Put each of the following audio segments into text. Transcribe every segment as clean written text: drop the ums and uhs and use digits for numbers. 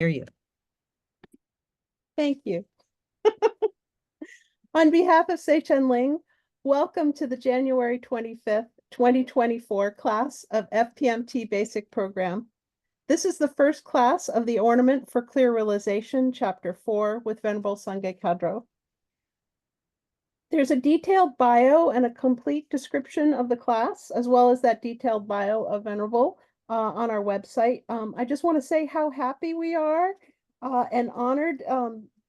Hear you. Thank you. On behalf of Tse Chen Ling, welcome to the January 25th, 2024 class of FPMT Basic Program. This is the first class of the Ornament for Clear Realization, Chapter 4, with Venerable Sangye Khadro. There's a detailed bio and a complete description of the class, as well as that detailed bio of Venerable on our website. I just want to say how happy we are and honored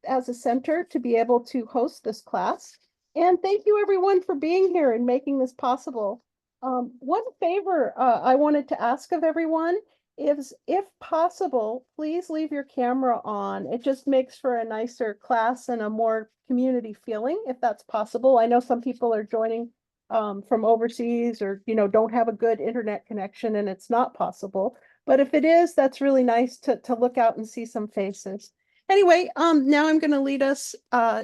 as a center to be able to host this class. And thank you everyone for being here and making this possible. One favor I wanted to ask of everyone is, if possible, please leave your camera on. It just makes for a nicer class and a more community feeling, if that's possible. I know some people are joining from overseas or, don't have a good internet connection and it's not possible. But if it is, that's really nice to look out and see some faces. Anyway, now I'm going to lead us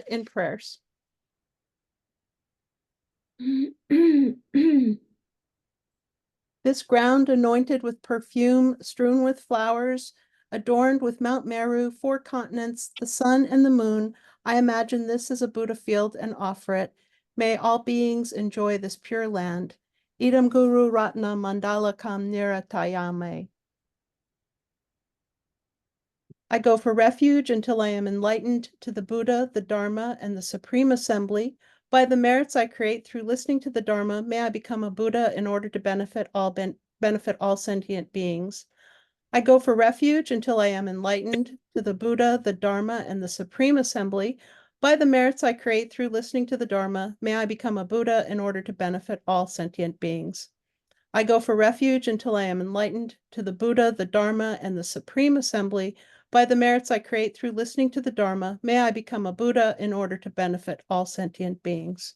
in prayers. This ground anointed with perfume, strewn with flowers, adorned with Mount Meru, 4 continents, the sun and the moon, I imagine this is a Buddha field and offer it. May all beings enjoy this pure land. Idam Guru Ratna Mandala Kam Niratayame. I go for refuge until I am enlightened to the Buddha, the Dharma, and the Supreme Assembly. By the merits I create through listening to the Dharma, may I become a Buddha in order to benefit all sentient beings. I go for refuge until I am enlightened to the Buddha, the Dharma, and the Supreme Assembly. By the merits I create through listening to the Dharma, may I become a Buddha in order to benefit all sentient beings. I go for refuge until I am enlightened to the Buddha, the Dharma, and the Supreme Assembly. By the merits I create through listening to the Dharma, may I become a Buddha in order to benefit all sentient beings.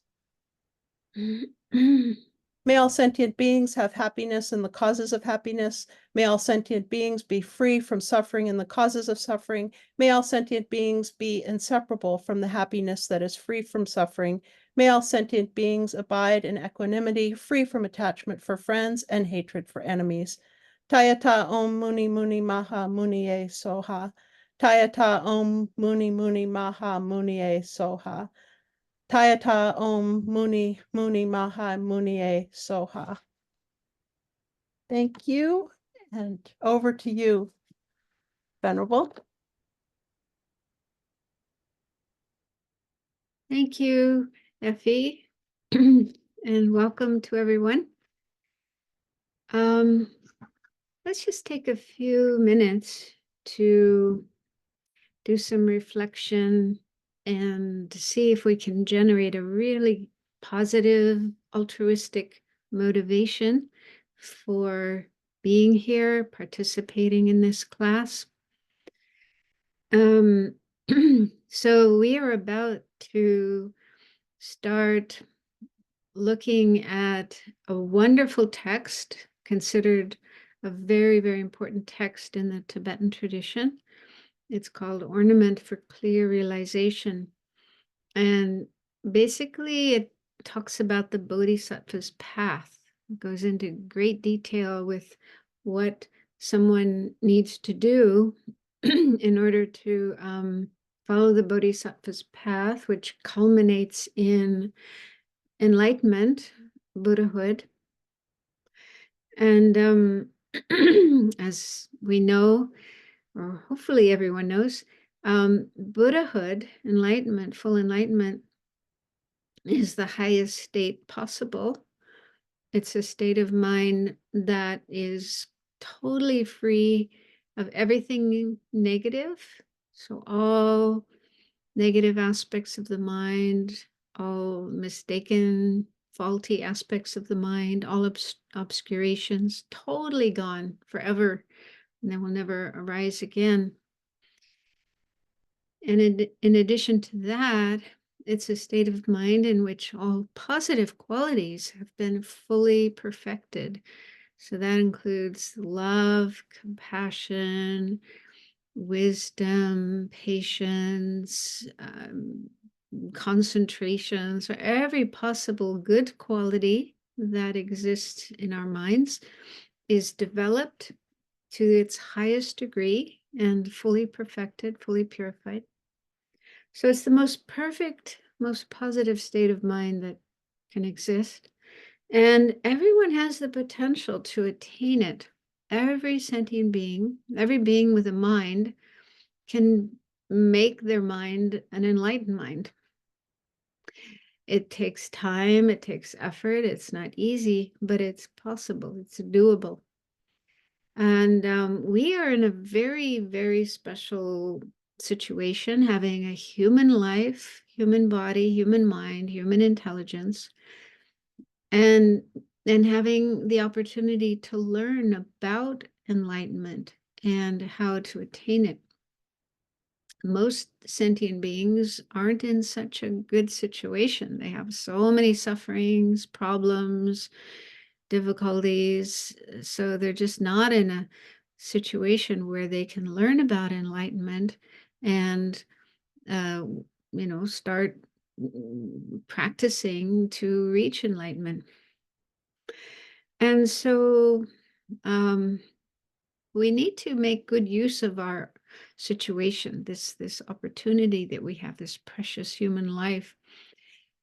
May all sentient beings have happiness and the causes of happiness. May all sentient beings be free from suffering and the causes of suffering. May all sentient beings be inseparable from the happiness that is free from suffering. May all sentient beings abide in equanimity, free from attachment for friends and hatred for enemies. Tayata Om Muni Muni Maha Muniye Soha. Tayata Om Muni Muni Maha Muniye Soha. Tayata Om Muni Muni Maha Muniye Soha. Thank you, and over to you, Venerable. Thank you, Effie, and welcome to everyone. Let's just take a few minutes to do some reflection and see if we can generate a really positive, altruistic motivation for being here, participating in this class. So we are about to start looking at a wonderful text, considered a very, very important text in the Tibetan tradition. It's called Ornament for Clear Realization. And basically it talks about the bodhisattva's path. It goes into great detail with what someone needs to do in order to follow the bodhisattva's path, which culminates in enlightenment, Buddhahood. And as we know, or hopefully everyone knows, Buddhahood, enlightenment, full enlightenment, is the highest state possible. It's a state of mind that is totally free of everything negative. So all negative aspects of the mind, all mistaken, faulty aspects of the mind, all obscurations, totally gone forever, and they will never arise again. And in addition to that, it's a state of mind in which all positive qualities have been fully perfected. So that includes love, compassion, wisdom, patience, concentration. So every possible good quality that exists in our minds is developed to its highest degree and fully perfected, fully purified. So it's the most perfect, most positive state of mind that can exist. And everyone has the potential to attain it. Every sentient being, every being with a mind can make their mind an enlightened mind. It takes time, it takes effort, it's not easy, but it's possible, it's doable. And we are in a very, very special situation, having a human life, human body, human mind, human intelligence, and having the opportunity to learn about enlightenment and how to attain it. Most sentient beings aren't in such a good situation. They have so many sufferings, problems, difficulties. So they're just not in a situation where they can learn about enlightenment and, start practicing to reach enlightenment. And so um, we need to make good use of our situation, this opportunity that we have, this precious human life,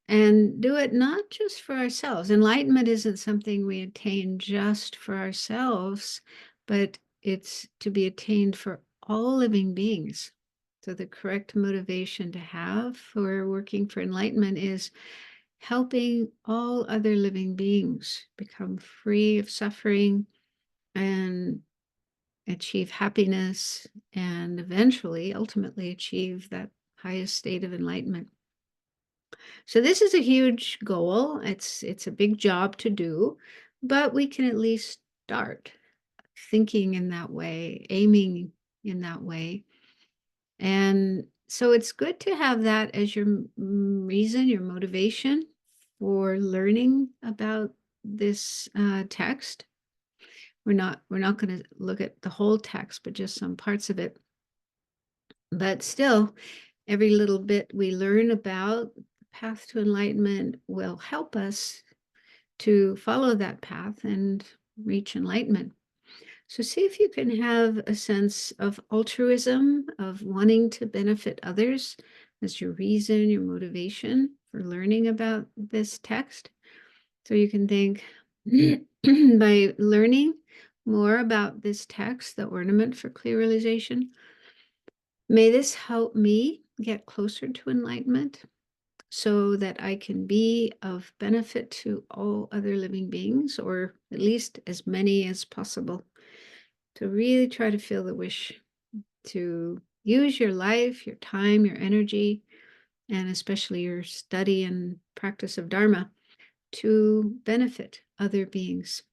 and do it not just for ourselves. Enlightenment isn't something we attain just for ourselves, but it's to be attained for all living beings. So the correct motivation to have for working for enlightenment is helping all other living beings become free of suffering and achieve happiness, and eventually, ultimately, achieve that highest state of enlightenment. So this is a huge goal. It's a big job to do, but we can at least start thinking in that way, aiming in that way. And so it's good to have that as your reason, your motivation for learning about this text. We're not going to look at the whole text, but just some parts of it. But still, every little bit we learn about the path to enlightenment will help us to follow that path and reach enlightenment. So see if you can have a sense of altruism, of wanting to benefit others as your reason, your motivation for learning about this text. So you can think, by learning more about this text, the Ornament for Clear Realization, may this help me get closer to enlightenment so that I can be of benefit to all other living beings, or at least as many as possible. To really try to feel the wish to use your life, your time, your energy, and especially your study and practice of Dharma to benefit other beings.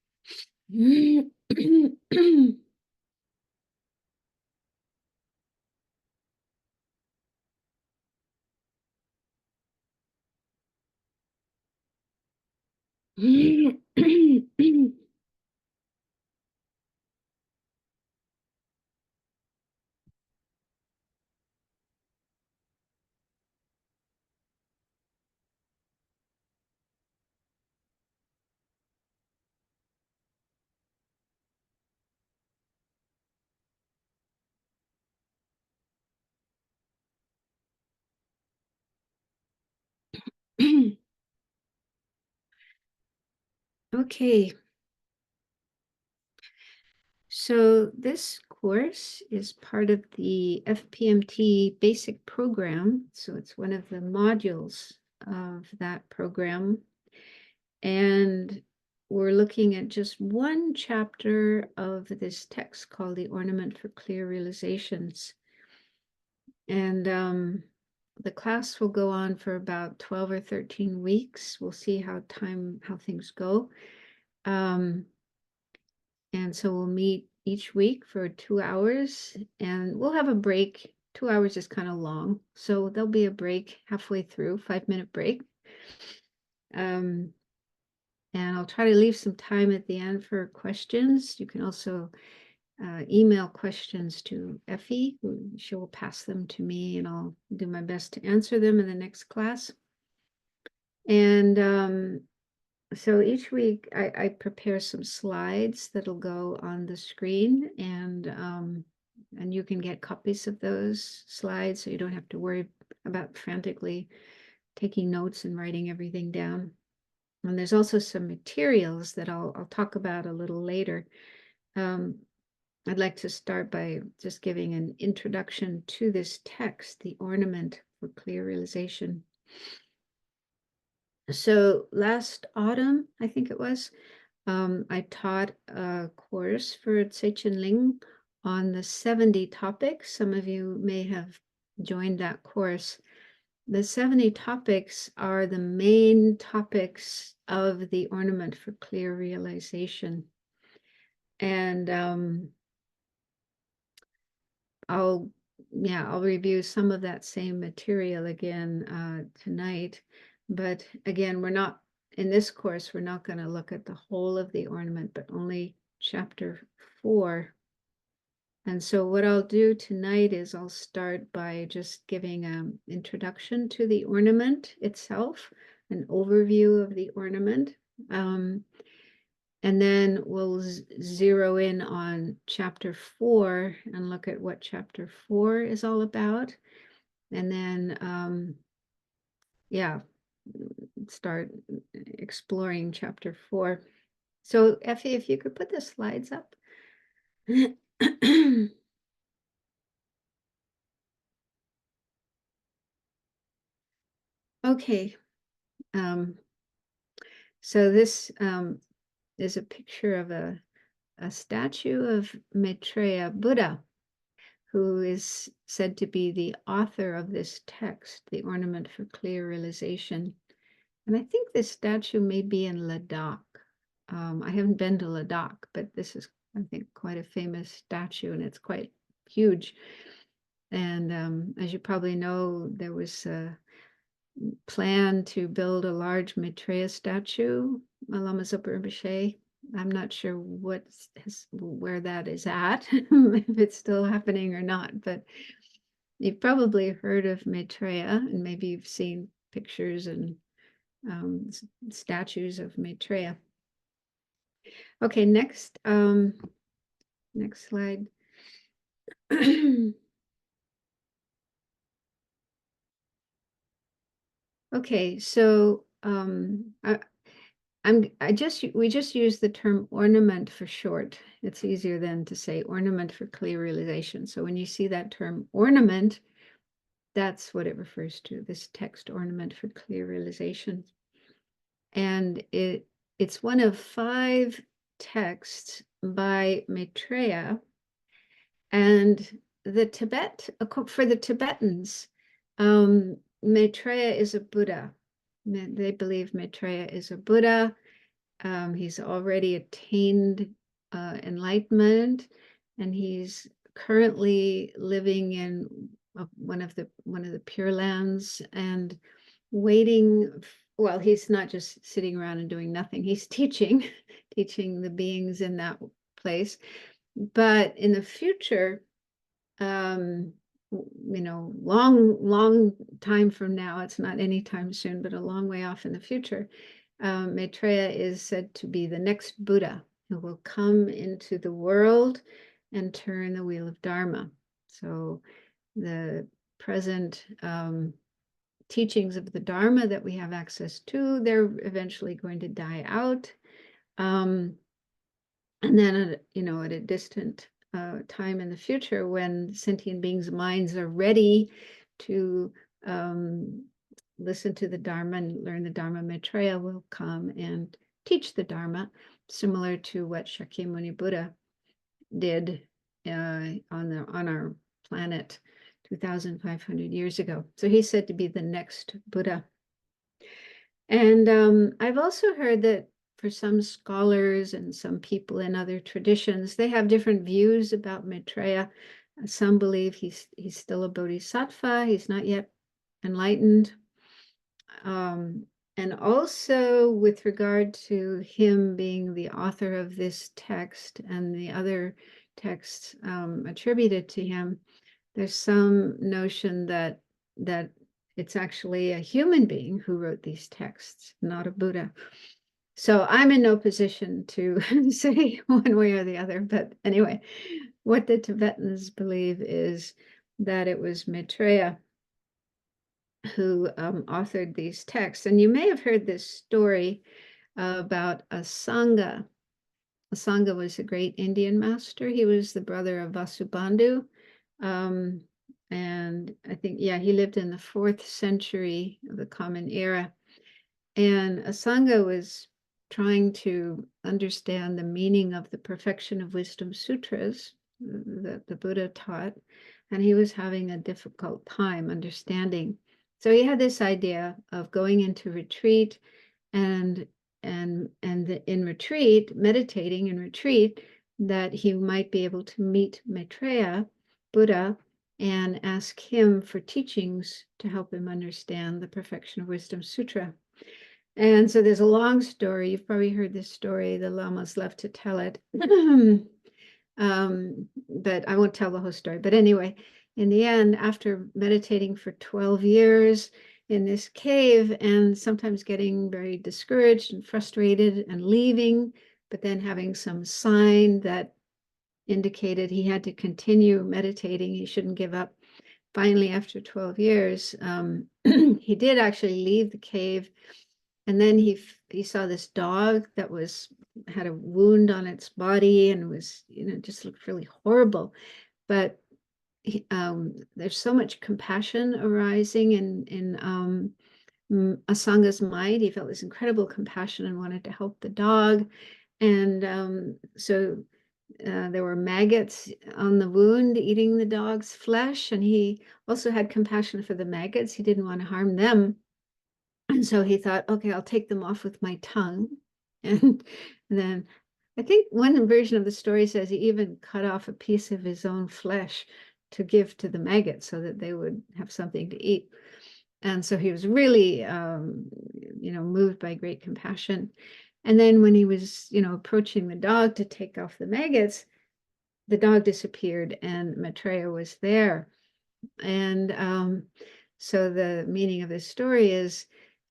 Okay. So this course is part of the FPMT Basic Program. So it's one of the modules of that program. And we're looking at just one chapter of this text called The Ornament for Clear Realizations. And the class will go on for about 12 or 13 weeks. We'll see how things go. And so we'll meet each week for 2 hours, and we'll have a break. 2 hours is kind of long, so there'll be a break halfway through, 5-minute break. And I'll try to leave some time at the end for questions. You can also email questions to Effie. She will pass them to me, and I'll do my best to answer them in the next class. And so each week I prepare some slides that'll go on the screen, and And you can get copies of those slides, so you don't have to worry about frantically taking notes and writing everything down. And there's also some materials that I'll talk about a little later. I'd like to start by just giving an introduction to this text, The Ornament for Clear Realization. So last autumn, I think it was, I taught a course for Tse Chen Ling on the 70 topics. Some of you may have joined that course. The 70 topics are the main topics of the Ornament for Clear Realization. And I'll review some of that same material again tonight. But again, in this course, we're not going to look at the whole of the ornament, but only chapter 4. And so what I'll do tonight is I'll start by just giving an introduction to the ornament itself, an overview of the ornament. And then we'll zero in on chapter 4 and look at what chapter 4 is all about. And then, start exploring chapter 4. So Effie, if you could put the slides up. Okay. So this is a picture of a statue of Maitreya Buddha, who is said to be the author of this text, The Ornament for Clear Realization. And I think this statue may be in Ladakh. I haven't been to Ladakh, but this is, I think, quite a famous statue, and it's quite huge. And as you probably know, there was a plan to build a large Maitreya statue, Lama Zopa Rinpoche. I'm not sure where that is at, if it's still happening or not, but you've probably heard of Maitreya, and maybe you've seen pictures and statues of Maitreya. Okay, next slide. Okay, so we just use the term ornament for short. It's easier than to say ornament for clear realization. So when you see that term ornament, that's what it refers to, this text, Ornament for Clear Realization. And it's one of 5 texts by Maitreya. And for the Tibetans, Maitreya is a Buddha. They believe Maitreya is a Buddha. He's already attained enlightenment, and he's currently living in one of the Pure Lands and waiting. Well, he's not just sitting around and doing nothing. He's teaching the beings in that place. But in the future, long time from now, it's not anytime soon, but a long way off in the future, Maitreya is said to be the next Buddha who will come into the world and turn the wheel of Dharma. So the present teachings of the Dharma that we have access to, they're eventually going to die out. And then, at a distant time in the future, when sentient beings' minds are ready to listen to the Dharma and learn the Dharma, Maitreya will come and teach the Dharma, similar to what Shakyamuni Buddha did on our planet 2,500 years ago. So he's said to be the next Buddha. And I've also heard that for some scholars and some people in other traditions, they have different views about Maitreya. Some believe he's still a bodhisattva. He's not yet enlightened. And also with regard to him being the author of this text and the other texts attributed to him, there's some notion that it's actually a human being who wrote these texts, not a Buddha. So I'm in no position to say one way or the other, but anyway, what the Tibetans believe is that it was Maitreya who authored these texts. And you may have heard this story about a Sangha. A Sangha was a great Indian master. He was the brother of Vasubandhu. And I think, yeah, he lived in the 4th century of the Common Era. And a Sangha was trying to understand the meaning of the Perfection of Wisdom Sutras that the Buddha taught. And he was having a difficult time understanding. So he had this idea of going into retreat and in retreat, meditating in retreat, that he might be able to meet Maitreya, Buddha, and ask him for teachings to help him understand the Perfection of Wisdom Sutra. And so there's a long story. You've probably heard this story. The Lama's left to tell it. But I won't tell the whole story. But anyway, in the end, after meditating for 12 years in this cave and sometimes getting very discouraged and frustrated and leaving, but then having some sign that indicated he had to continue meditating, he shouldn't give up. Finally, after 12 years, he did actually leave the cave. And then he saw this dog that had a wound on its body and was, just looked really horrible. But there's so much compassion arising in Asanga's mind. He felt this incredible compassion and wanted to help the dog. And so there were maggots on the wound eating the dog's flesh. And he also had compassion for the maggots. He didn't want to harm them. And so he thought, okay, I'll take them off with my tongue. And then I think one version of the story says he even cut off a piece of his own flesh to give to the maggots so that they would have something to eat. And so he was really, moved by great compassion. And then when he was, approaching the dog to take off the maggots, the dog disappeared and Maitreya was there. And so the meaning of this story is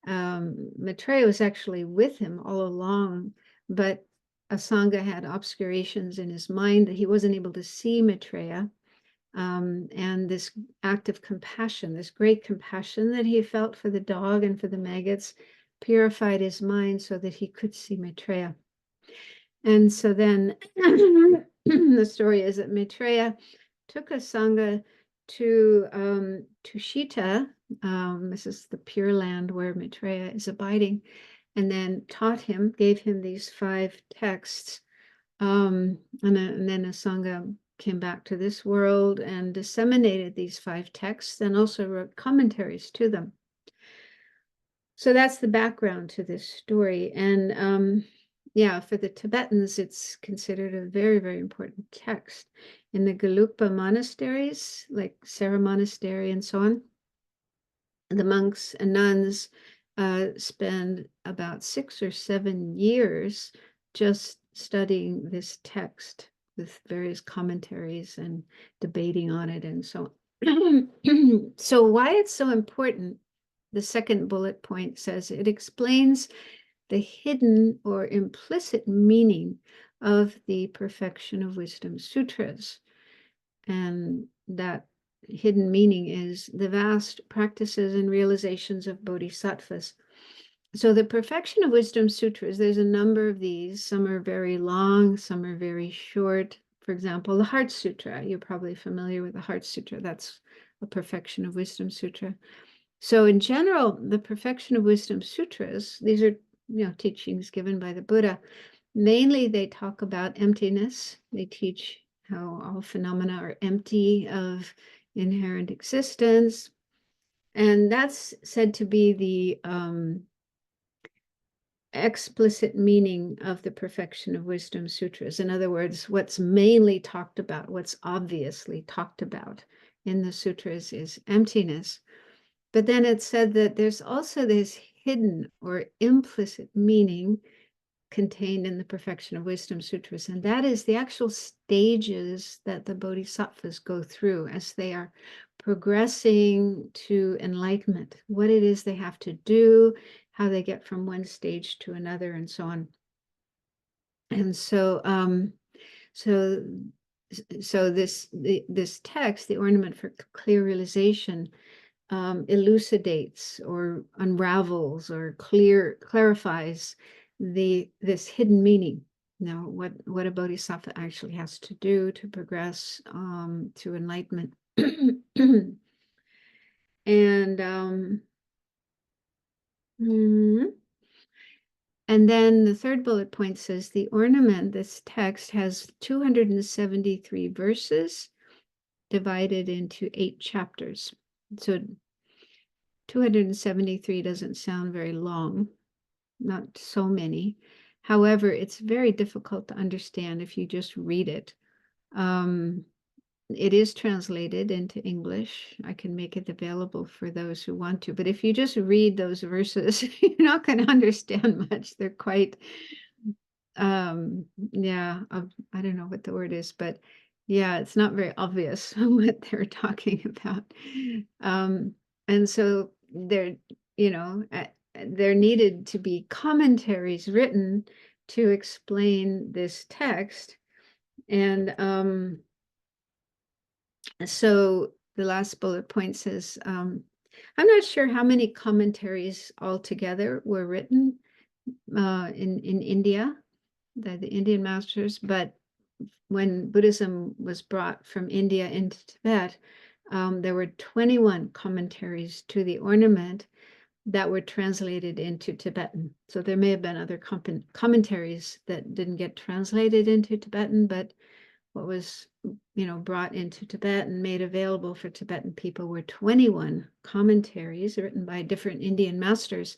Maitreya was actually with him all along, but Asanga had obscurations in his mind that he wasn't able to see Maitreya. And this act of compassion, this great compassion that he felt for the dog and for the maggots, purified his mind so that he could see Maitreya. And so then the story is that Maitreya took Asanga to Tushita. This is the Pure Land where Maitreya is abiding, and then taught him, gave him these 5 texts. And then Asanga came back to this world and disseminated these 5 texts and also wrote commentaries to them. So that's the background to this story. And yeah, for the Tibetans, it's considered a very, very important text. In the Gelugpa monasteries, like Sera Monastery and so on, the monks and nuns spend about 6 or 7 years just studying this text with various commentaries and debating on it and so on. So why it's so important, the second bullet point says it explains the hidden or implicit meaning of the Perfection of Wisdom Sutras. And that hidden meaning is the vast practices and realizations of bodhisattvas. So the Perfection of Wisdom Sutras, there's a number of these. Some are very long, some are very short. For example, the Heart Sutra, you're probably familiar with the Heart Sutra. That's a Perfection of Wisdom Sutra. So in general, the Perfection of Wisdom Sutras, these are teachings given by the Buddha. Mainly they talk about emptiness. They teach how all phenomena are empty of inherent existence. And that's said to be the explicit meaning of the Perfection of Wisdom Sutras. In other words, what's mainly talked about, what's obviously talked about in the sutras is emptiness. But then it's said that there's also this hidden or implicit meaning contained in the Perfection of Wisdom Sutras, and that is the actual stages that the bodhisattvas go through as they are progressing to enlightenment, what it is they have to do, how they get from one stage to another, and so on. And so so this text, the Ornament for Clear Realization, elucidates or unravels or clarifies this hidden meaning. Now, what a bodhisattva actually has to do to progress to enlightenment. And and then the third bullet point says the ornament, this text has 273 verses divided into 8 chapters. So 273 doesn't sound very long, not so many. However, it's very difficult to understand if you just read it. It is translated into English. I can make it available for those who want to, but if you just read those verses, you're not going to understand much. They're quite, yeah, I don't know what the word is, but yeah, it's not very obvious what they're talking about. And so there, there needed to be commentaries written to explain this text. And so the last bullet point says, I'm not sure how many commentaries altogether were written in India, the Indian masters, but when Buddhism was brought from India into Tibet, there were 21 commentaries to the ornament that were translated into Tibetan. So there may have been other commentaries that didn't get translated into Tibetan, but what was, brought into Tibet and made available for Tibetan people were 21 commentaries written by different Indian masters.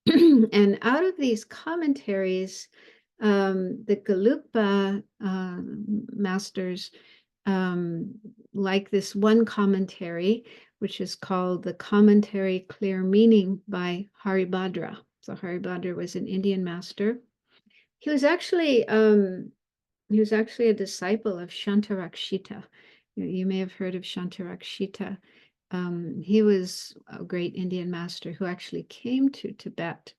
And out of these commentaries, the Gelugpa masters like this one commentary, which is called the Commentary Clear Meaning by Haribhadra. So Haribhadra was an Indian master. He was actually a disciple of Shantarakshita. You may have heard of Shantarakshita. He was a great Indian master who actually came to Tibet,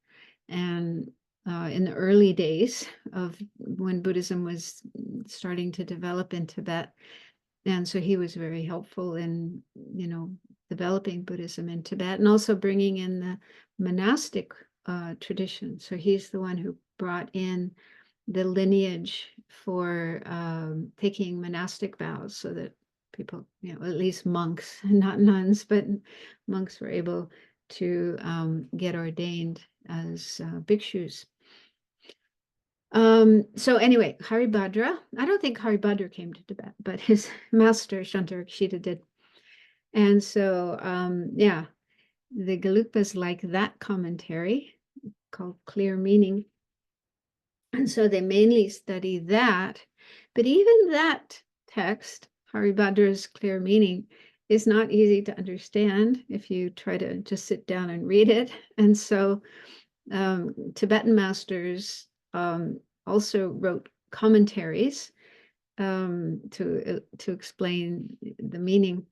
and in the early days of when Buddhism was starting to develop in Tibet. And so he was very helpful in, developing Buddhism in Tibet and also bringing in the monastic tradition. So he's the one who brought in the lineage for taking monastic vows so that people, at least monks, not nuns, but monks were able to get ordained as bhikshus. So anyway, Haribhadra, I don't think Haribhadra came to Tibet, but his master Shantarakshita did. And so, yeah, the Gelugpas like that commentary called Clear Meaning. And so they mainly study that. But even that text, Haribhadra's Clear Meaning, is not easy to understand if you try to just sit down and read it. And so Tibetan masters also wrote commentaries to explain the meaning.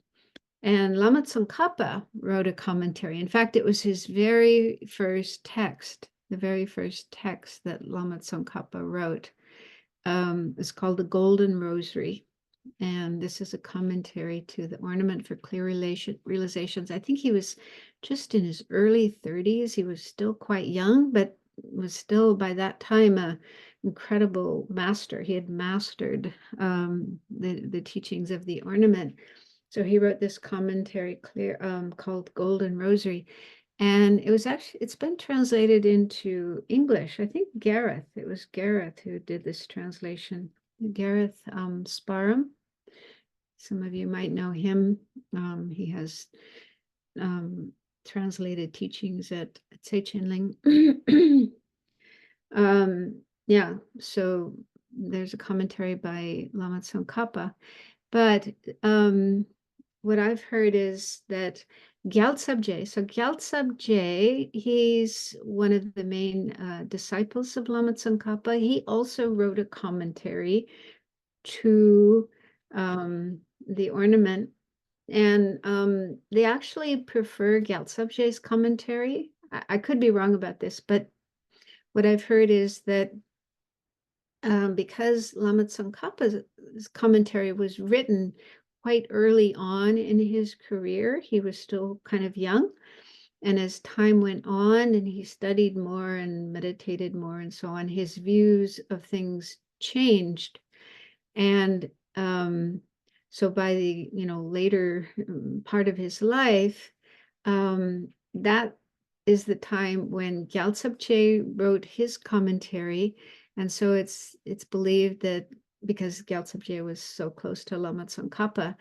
And Lama Tsongkhapa wrote a commentary. In fact, it was his very first text, the very first text that Lama Tsongkhapa wrote. It's called the Golden Rosary. And this is a commentary to the Ornament for Clear Realizations. I think he was just in his early 30s. He was still quite young, but was still by that time an incredible master. He had mastered the teachings of the Ornament. So he wrote this commentary called Golden Rosary. And it's been translated into English. I think it was Gareth who did this translation. Gareth Sparham. Some of you might know him. He has translated teachings at Tse Chen Ling. Yeah, so there's a commentary by Lama Tsongkhapa. But what I've heard is that Gyaltsab Je, he's one of the main disciples of Lama Tsongkhapa. He also wrote a commentary to the Ornament, and they actually prefer Gyaltsab Je's commentary. I could be wrong about this, but what I've heard is that because Lama Tsongkhapa's commentary was written quite early on in his career, he was still kind of young. And as time went on and he studied more and meditated more and so on, his views of things changed. And so by the later part of his life, that is the time when Gyaltsab wrote his commentary. And so it's believed that because Gyaltsab was so close to Lama Tsongkhapa,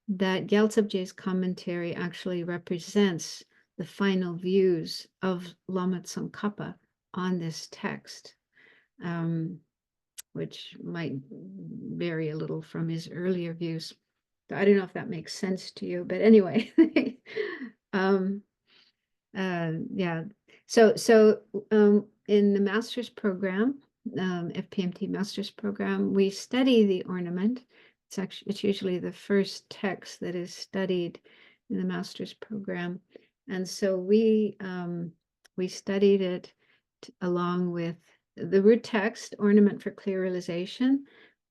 that Gyaltsab's commentary actually represents the final views of Lama Tsongkhapa on this text, which might vary a little from his earlier views. I don't know if that makes sense to you, but anyway, yeah. So in the master's program, FPMT master's program, we study the ornament. It's usually the first text that is studied in the master's program, and so we studied it along with the root text, Ornament for Clear Realization,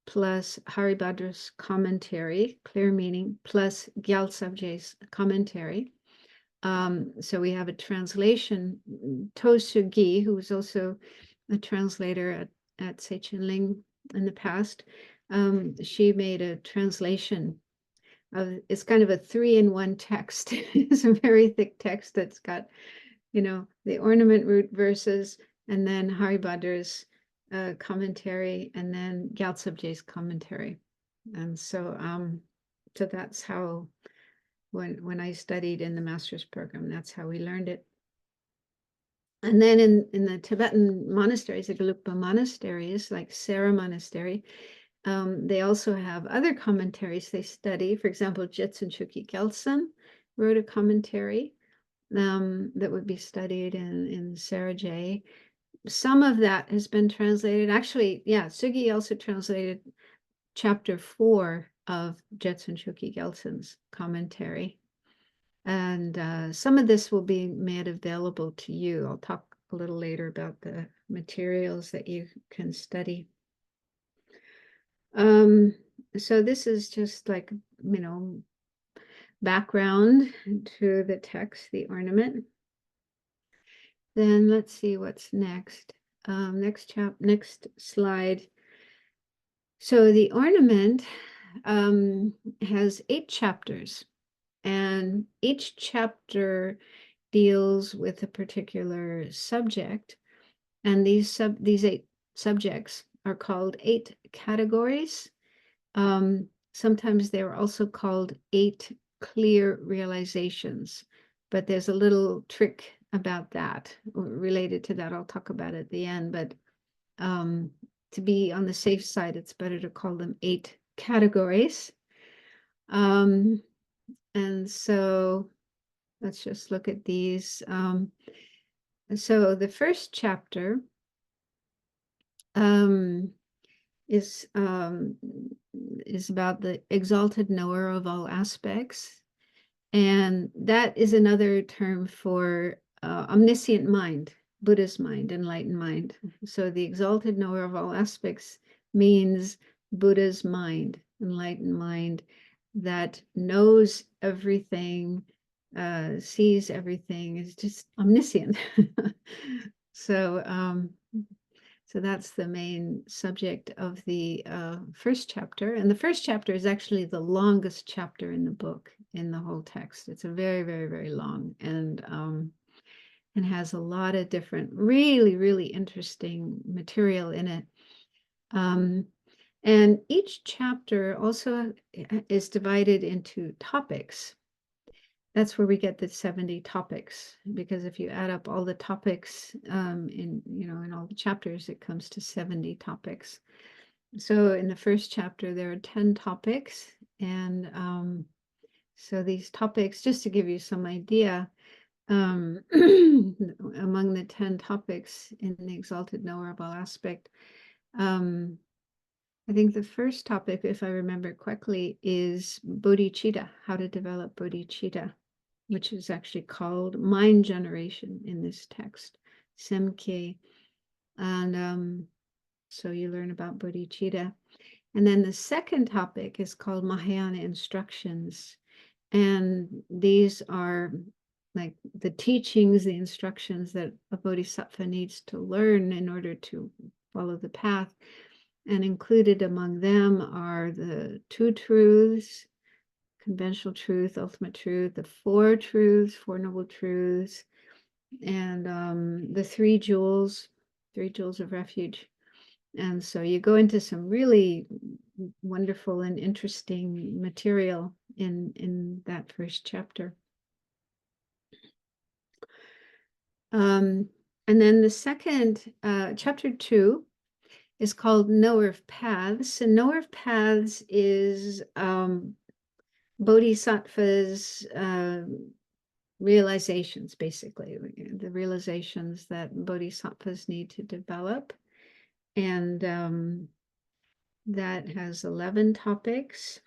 plus Haribhadra's commentary, Clear Meaning, plus Gyaltsab's commentary. So we have a translation. Tosu Gi, who was also a translator at Tse Chen Ling in the past, she made a translation of, it's kind of a 3-in-1 text. It's a very thick text that's got, the ornament root verses, and then Haribhadra's commentary, and then Gyaltsab's commentary. And so that's how, when I studied in the master's program, that's how we learned it. And then in the Tibetan monasteries, the Gelugpa monasteries, like Sera Monastery, they also have other commentaries they study. For example, Jetsun Chukyi Gyaltsen wrote a commentary that would be studied in Serajay. Some of that has been translated. Actually, yeah, Sugi also translated chapter 4 of Jetsun Chukyi Gyaltsen's commentary. And some of this will be made available to you. I'll talk a little later about the materials that you can study. So this is just like, background to the text, the ornament. Then let's see what's next. Next slide. So the ornament has 8 chapters, and each chapter deals with a particular subject, and these 8 subjects are called 8 categories. Sometimes they're also called 8 clear realizations, but there's a little trick about that related to that. I'll talk about it at the end, but to be on the safe side, it's better to call them 8 categories. And so let's just look at these. So the first chapter is about the exalted knower of all aspects. And that is another term for omniscient mind, Buddha's mind, enlightened mind. So the exalted knower of all aspects means Buddha's mind, enlightened mind, that knows everything, sees everything, is just omniscient. So that's the main subject of the first chapter. And the first chapter is actually the longest chapter in the book, in the whole text. It's a very, very, very long, and has a lot of different, really, really interesting material in it. And each chapter also is divided into topics. That's where we get the 70 topics, because if you add up all the topics in all the chapters, it comes to 70 topics. So in the first chapter, there are 10 topics. And so these topics, just to give you some idea, among the 10 topics in the exalted knower of all aspect, I think the first topic, if I remember correctly, is bodhicitta, how to develop bodhicitta, which is actually called mind generation in this text, Semkye. And So you learn about bodhicitta. And then the second topic is called Mahayana instructions. And these are like the teachings, the instructions that a bodhisattva needs to learn in order to follow the path. And included among them are the two truths, conventional truth, ultimate truth, the four truths, four noble truths, and the three jewels of refuge. And so you go into some really wonderful and interesting material in that first chapter. And then the second, chapter 2, is called Knower of Paths. And Knower of Paths is bodhisattvas' realizations, basically, the realizations that bodhisattvas need to develop. And that has 11 topics.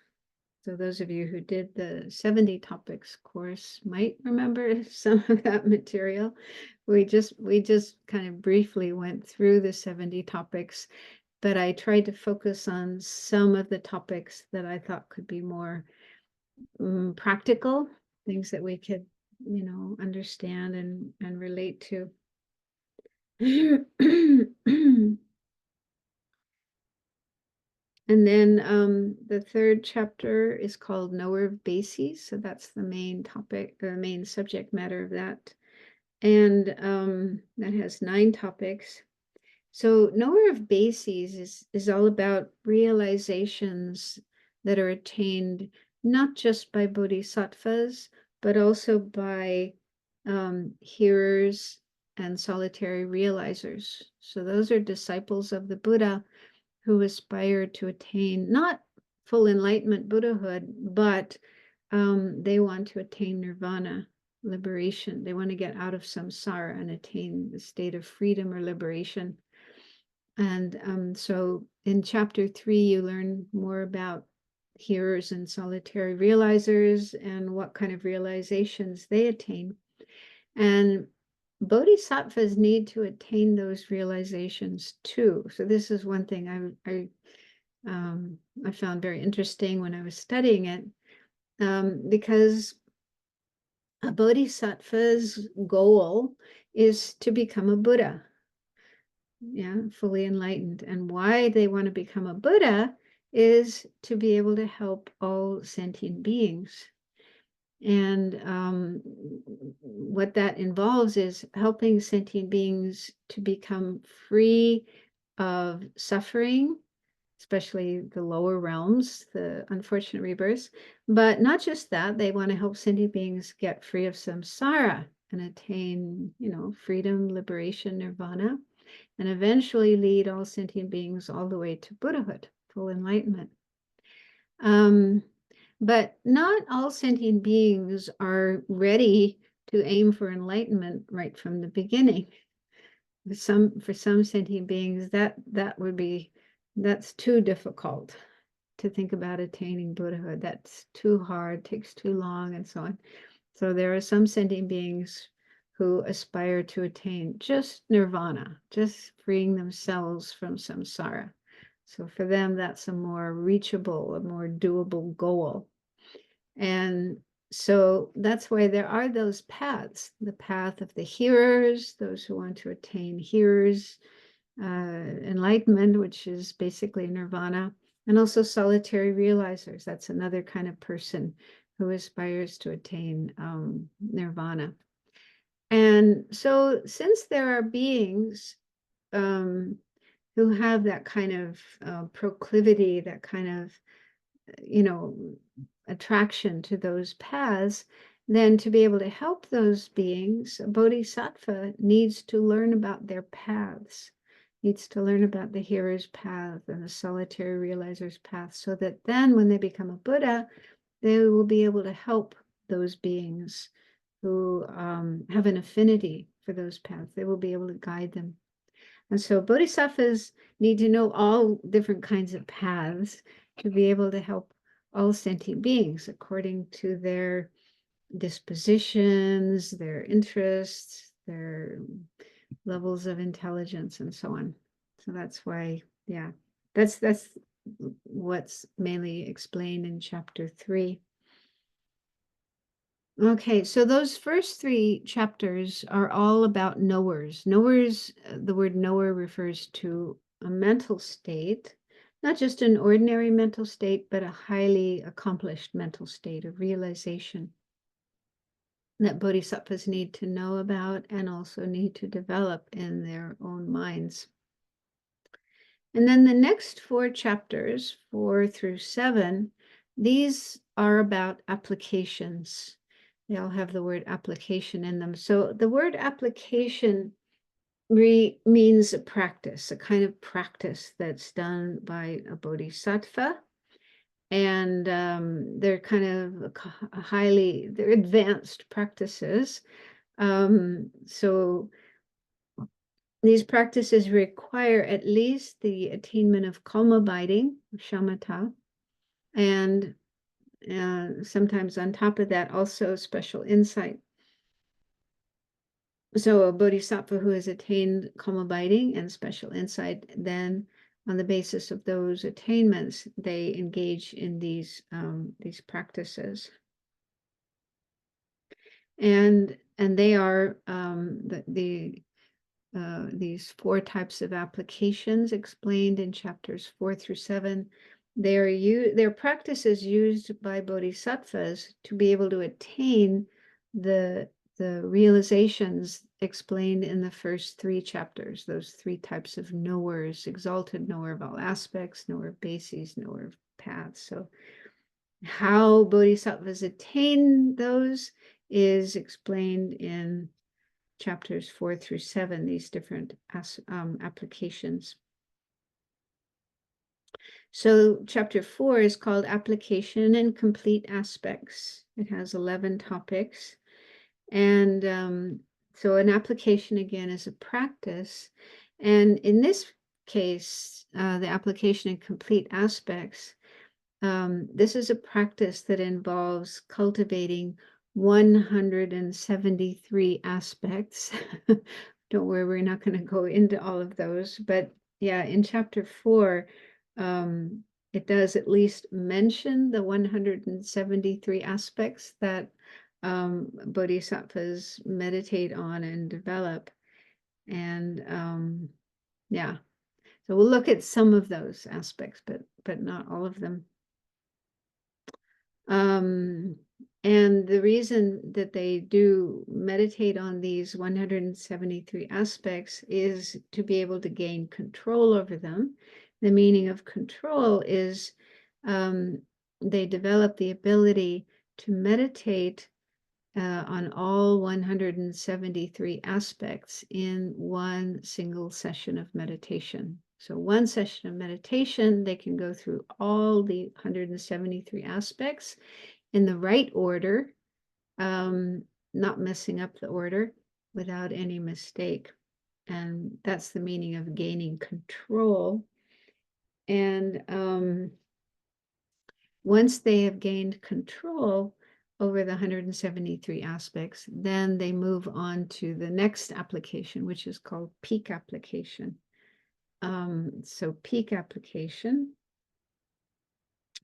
So those of you who did the 70 topics course might remember some of that material. We just kind of briefly went through the 70 topics, but I tried to focus on some of the topics that I thought could be more practical, things that we could, understand and relate to. And then the third chapter is called Knower of Bases. So that's the main topic, the main subject matter of that. And that has 9 topics. So Knower of Bases is all about realizations that are attained not just by bodhisattvas, but also by hearers and solitary realizers. So those are disciples of the Buddha who aspire to attain not full enlightenment Buddhahood, but they want to attain nirvana, liberation. They want to get out of samsara and attain the state of freedom or liberation. And so in chapter 3, you learn more about hearers and solitary realizers and what kind of realizations they attain. And bodhisattvas need to attain those realizations too. So this is one thing I found very interesting when I was studying it, because a bodhisattva's goal is to become a Buddha, fully enlightened. And why they want to become a Buddha is to be able to help all sentient beings. And what that involves is helping sentient beings to become free of suffering, especially the lower realms, the unfortunate rebirths. But not just that, they want to help sentient beings get free of samsara and attain, freedom, liberation, nirvana, and eventually lead all sentient beings all the way to Buddhahood, full enlightenment. But not all sentient beings are ready to aim for enlightenment right from the beginning. For some sentient beings, that's too difficult to think about attaining Buddhahood. That's too hard, takes too long, and so on. So there are some sentient beings who aspire to attain just nirvana, just freeing themselves from samsara. So for them, that's a more reachable, a more doable goal. And so that's why there are those paths, the path of the hearers, those who want to attain hearers, enlightenment, which is basically nirvana, and also solitary realizers. That's another kind of person who aspires to attain nirvana. And so since there are beings who have that kind of proclivity, that kind of, attraction to those paths, then to be able to help those beings, a bodhisattva needs to learn about their paths, needs to learn about the hearer's path and the solitary realizer's path, so that then when they become a Buddha, they will be able to help those beings who have an affinity for those paths. They will be able to guide them. And so bodhisattvas need to know all different kinds of paths to be able to help all sentient beings according to their dispositions, their interests, their levels of intelligence, and so on. So that's why Yeah, that's what's mainly explained in chapter 3. Okay, so those first 3 chapters are all about knowers. Knowers, the word knower refers to a mental state, not just an ordinary mental state, but a highly accomplished mental state of realization that bodhisattvas need to know about and also need to develop in their own minds. And then the next 4 chapters, 4 through 7, these are about applications. They all have the word application in them. So the word application means a practice, a kind of practice that's done by a bodhisattva. And they're kind of they're advanced practices. So these practices require at least the attainment of calm abiding, shamatha, and sometimes on top of that, also special insight. So a bodhisattva who has attained calm abiding and special insight, then on the basis of those attainments, they engage in these practices. And they are these 4 types of applications explained in chapters 4 through 7. Their practices used by bodhisattvas to be able to attain the realizations explained in the first 3 chapters, those 3 types of knowers: exalted knower of all aspects, knower of bases, knower of paths. So how bodhisattvas attain those is explained in chapters 4 through 7, these different applications. So chapter 4 is called Application and Complete Aspects. It has 11 topics. And so an application, again, is a practice. And in this case, the application and complete aspects, this is a practice that involves cultivating 173 aspects. Don't worry, we're not going to go into all of those. But yeah, in chapter 4, it does at least mention the 173 aspects that bodhisattvas meditate on and develop. And yeah, so we'll look at some of those aspects, but not all of them. And the reason that they do meditate on these 173 aspects is to be able to gain control over them. The meaning of control is they develop the ability to meditate on all 173 aspects in one single session of meditation. So one session of meditation, they can go through all the 173 aspects in the right order, not messing up the order without any mistake. And that's the meaning of gaining control. And once they have gained control over the 173 aspects, then they move on to the next application, which is called peak application. So peak application,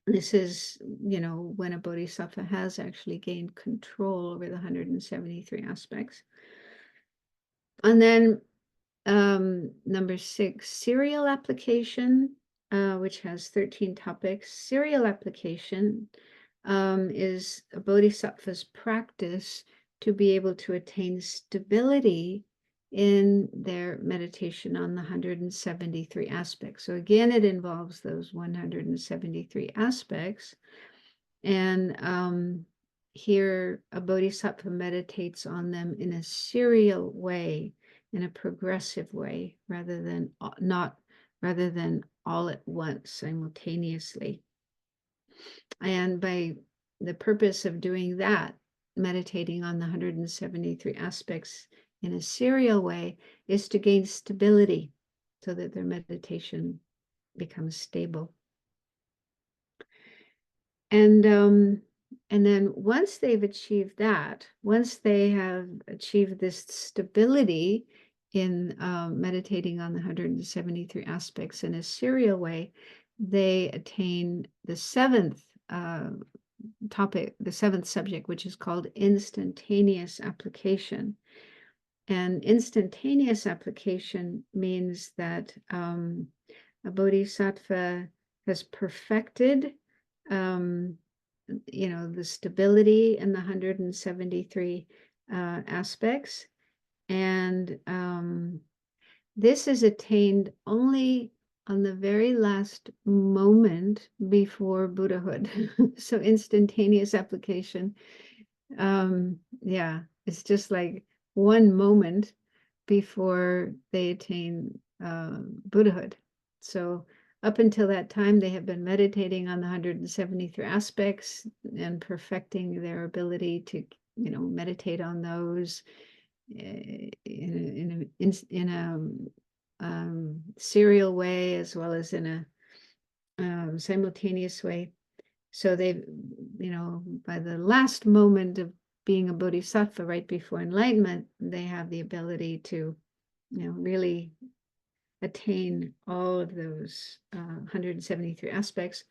this is, when a bodhisattva has actually gained control over the 173 aspects. And then number 6, serial application, which has 13 topics. Serial application is a bodhisattva's practice to be able to attain stability in their meditation on the 173 aspects. So again, it involves those 173 aspects. And here a bodhisattva meditates on them in a serial way, in a progressive way, rather than all at once, simultaneously. And by the purpose of doing that, meditating on the 173 aspects in a serial way, is to gain stability so that their meditation becomes stable. And then once they've achieved that, once they have achieved this stability in meditating on the 173 aspects in a serial way, they attain the seventh topic, the seventh subject, which is called instantaneous application. And instantaneous application means that a bodhisattva has perfected, the stability in the 173 aspects. And this is attained only on the very last moment before Buddhahood. So instantaneous application. Yeah, it's just like one moment before they attain Buddhahood. So up until that time, they have been meditating on the 173 aspects and perfecting their ability to, meditate on those in a serial way as well as in a simultaneous way. So they, by the last moment of being a bodhisattva right before enlightenment, they have the ability to, really attain all of those 173 aspects.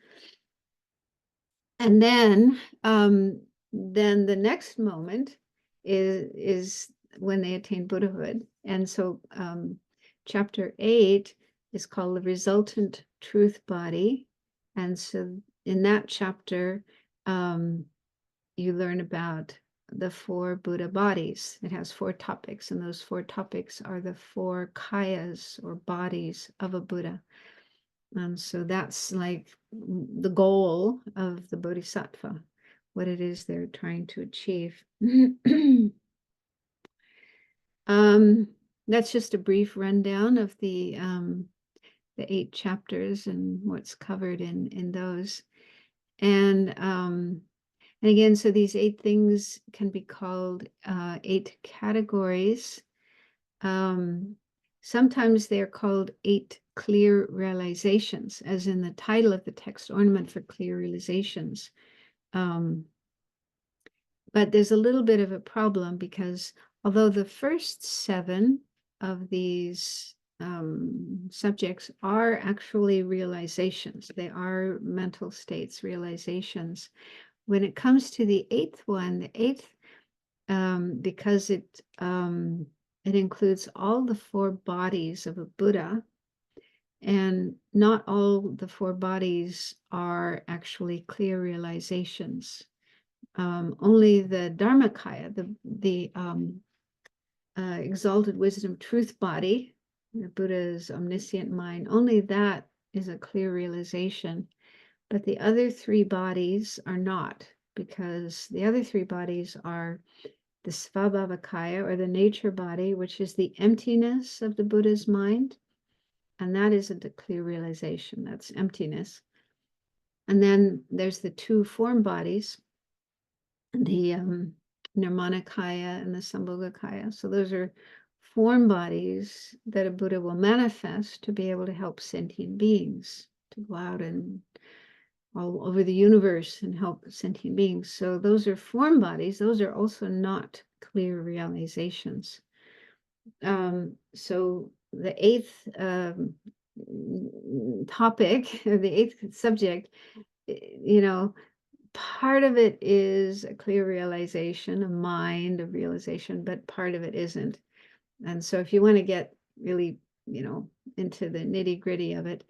And then the next moment is when they attain Buddhahood. And so chapter 8 is called the resultant truth body. And so in that chapter, you learn about the 4 Buddha bodies. It has 4 topics, and those 4 topics are the 4 kayas or bodies of a Buddha. And so that's like the goal of the bodhisattva, what it is they're trying to achieve. That's just a brief rundown of the 8 chapters and what's covered in those. And again, so these 8 things can be called 8 categories. Sometimes they're called 8 clear realizations, as in the title of the text, Ornament for Clear Realizations. But there's a little bit of a problem because although the first 7 of these subjects are actually realizations, they are mental states, realizations. When it comes to the 8th one, the 8th, because it includes all the 4 bodies of a Buddha, and not all the 4 bodies are actually clear realizations. Only the Dharmakaya, the exalted wisdom truth body, the Buddha's omniscient mind, only that is a clear realization. But the other 3 bodies are not, because the other 3 bodies are the Svabhavakaya, or the nature body, which is the emptiness of the Buddha's mind. And that isn't a clear realization, that's emptiness. And then there's the 2 form bodies, the Nirmanakaya and the Sambhogakaya. So those are form bodies that a Buddha will manifest to be able to help sentient beings, to go out and all over the universe and help sentient beings. So those are form bodies. Those are also not clear realizations. So the 8th topic, or the 8th subject, part of it is a clear realization, a mind of realization, but part of it isn't. And so if you want to get really, into the nitty-gritty of it,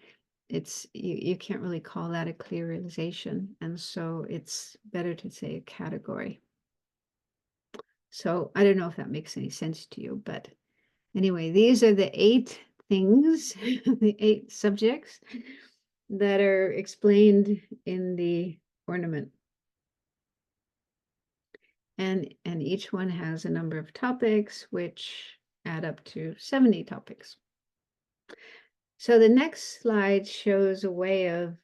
it's you can't really call that a clear realization. And so it's better to say a category. So I don't know if that makes any sense to you, but anyway, these are the 8 things, the 8 subjects that are explained in the ornament. And each one has a number of topics, which add up to 70 topics. So the next slide shows a way of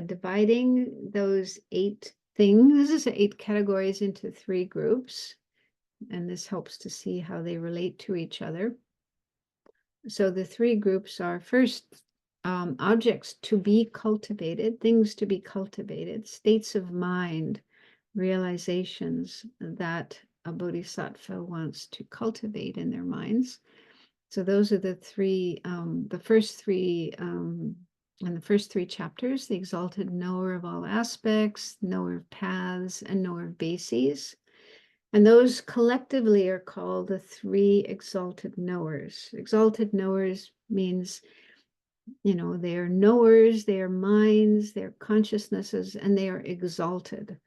dividing those 8 things, 8 categories, into 3 groups. And this helps to see how they relate to each other. So the 3 groups are, first, objects to be cultivated, things to be cultivated, states of mind, realizations that a bodhisattva wants to cultivate in their minds. So those are the three, the first three, in the first three chapters, the exalted knower of all aspects, knower of paths, and knower of bases. And those collectively are called the three exalted knowers. Exalted knowers means, you know, they are knowers, they are minds, they are consciousnesses, and they are exalted.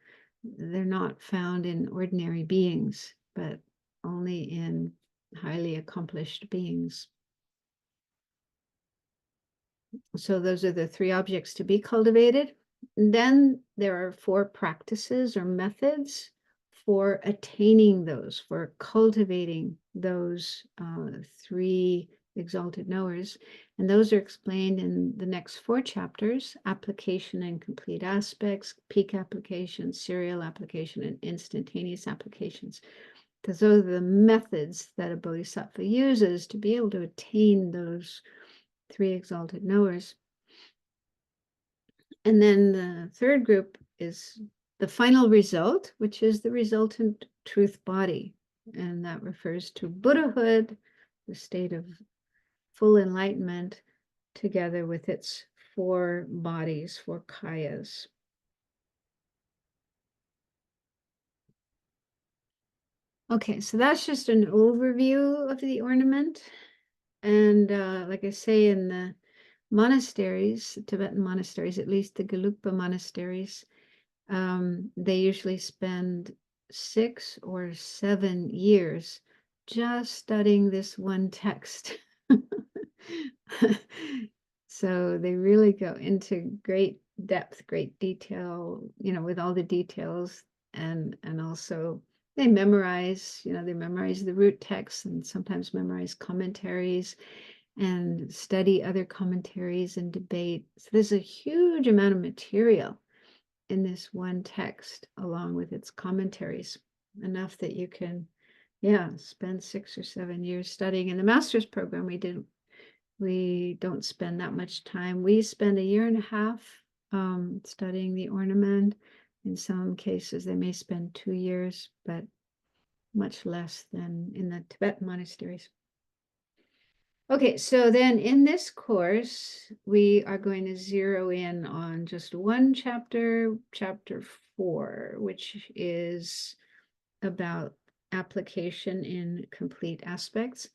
They're not found in ordinary beings, but only in highly accomplished beings. So those are the three objects to be cultivated. Then there are four practices or methods for attaining those, for cultivating those three exalted knowers. And those are explained in the next four chapters: application and complete aspects, peak application, serial application, and instantaneous applications. Because those are the methods that a bodhisattva uses to be able to attain those three exalted knowers. And then the third group is the final result, which is the resultant truth body. And that refers to Buddhahood, the state of full enlightenment, together with its four bodies, four kayas. Okay, so that's just an overview of the ornament. And like I say, in the monasteries, Tibetan monasteries, at least the Gelugpa monasteries, they usually spend 6 or 7 years just studying this one text. So they really go into great depth, great detail, you know, with all the details, and also they memorize, you know, they memorize the root texts and sometimes memorize commentaries and study other commentaries and debate. So there's a huge amount of material in this one text, along with its commentaries, enough that you can, yeah, spend 6 or 7 years studying. In the master's program, we don't spend that much time. We spend 1.5 years studying the ornament. In some cases, they may spend 2 years, but much less than in the Tibetan monasteries. Okay, so then in this course, we are going to zero in on just one chapter, chapter 4, which is about application in complete aspects.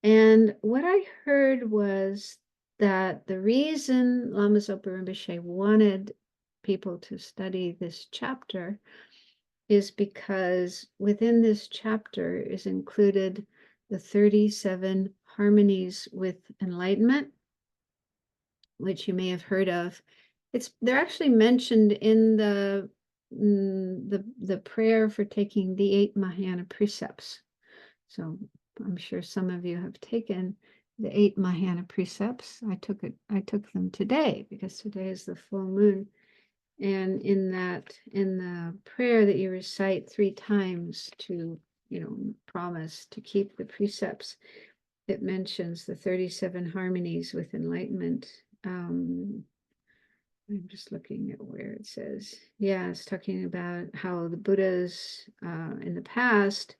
And what I heard was that the reason Lama Zopa Rinpoche wanted people to study this chapter is because within this chapter is included the 37 harmonies with enlightenment, which you may have heard of. They're actually mentioned in the prayer for taking the 8 Mahayana precepts. So I'm sure some of you have taken the 8 Mahayana precepts. I took them today because today is the full moon. And in the prayer that you recite 3 times to, you know, promise to keep the precepts, it mentions the 37 harmonies with enlightenment. I'm just looking at where it says, yeah, it's talking about how the Buddhas in the past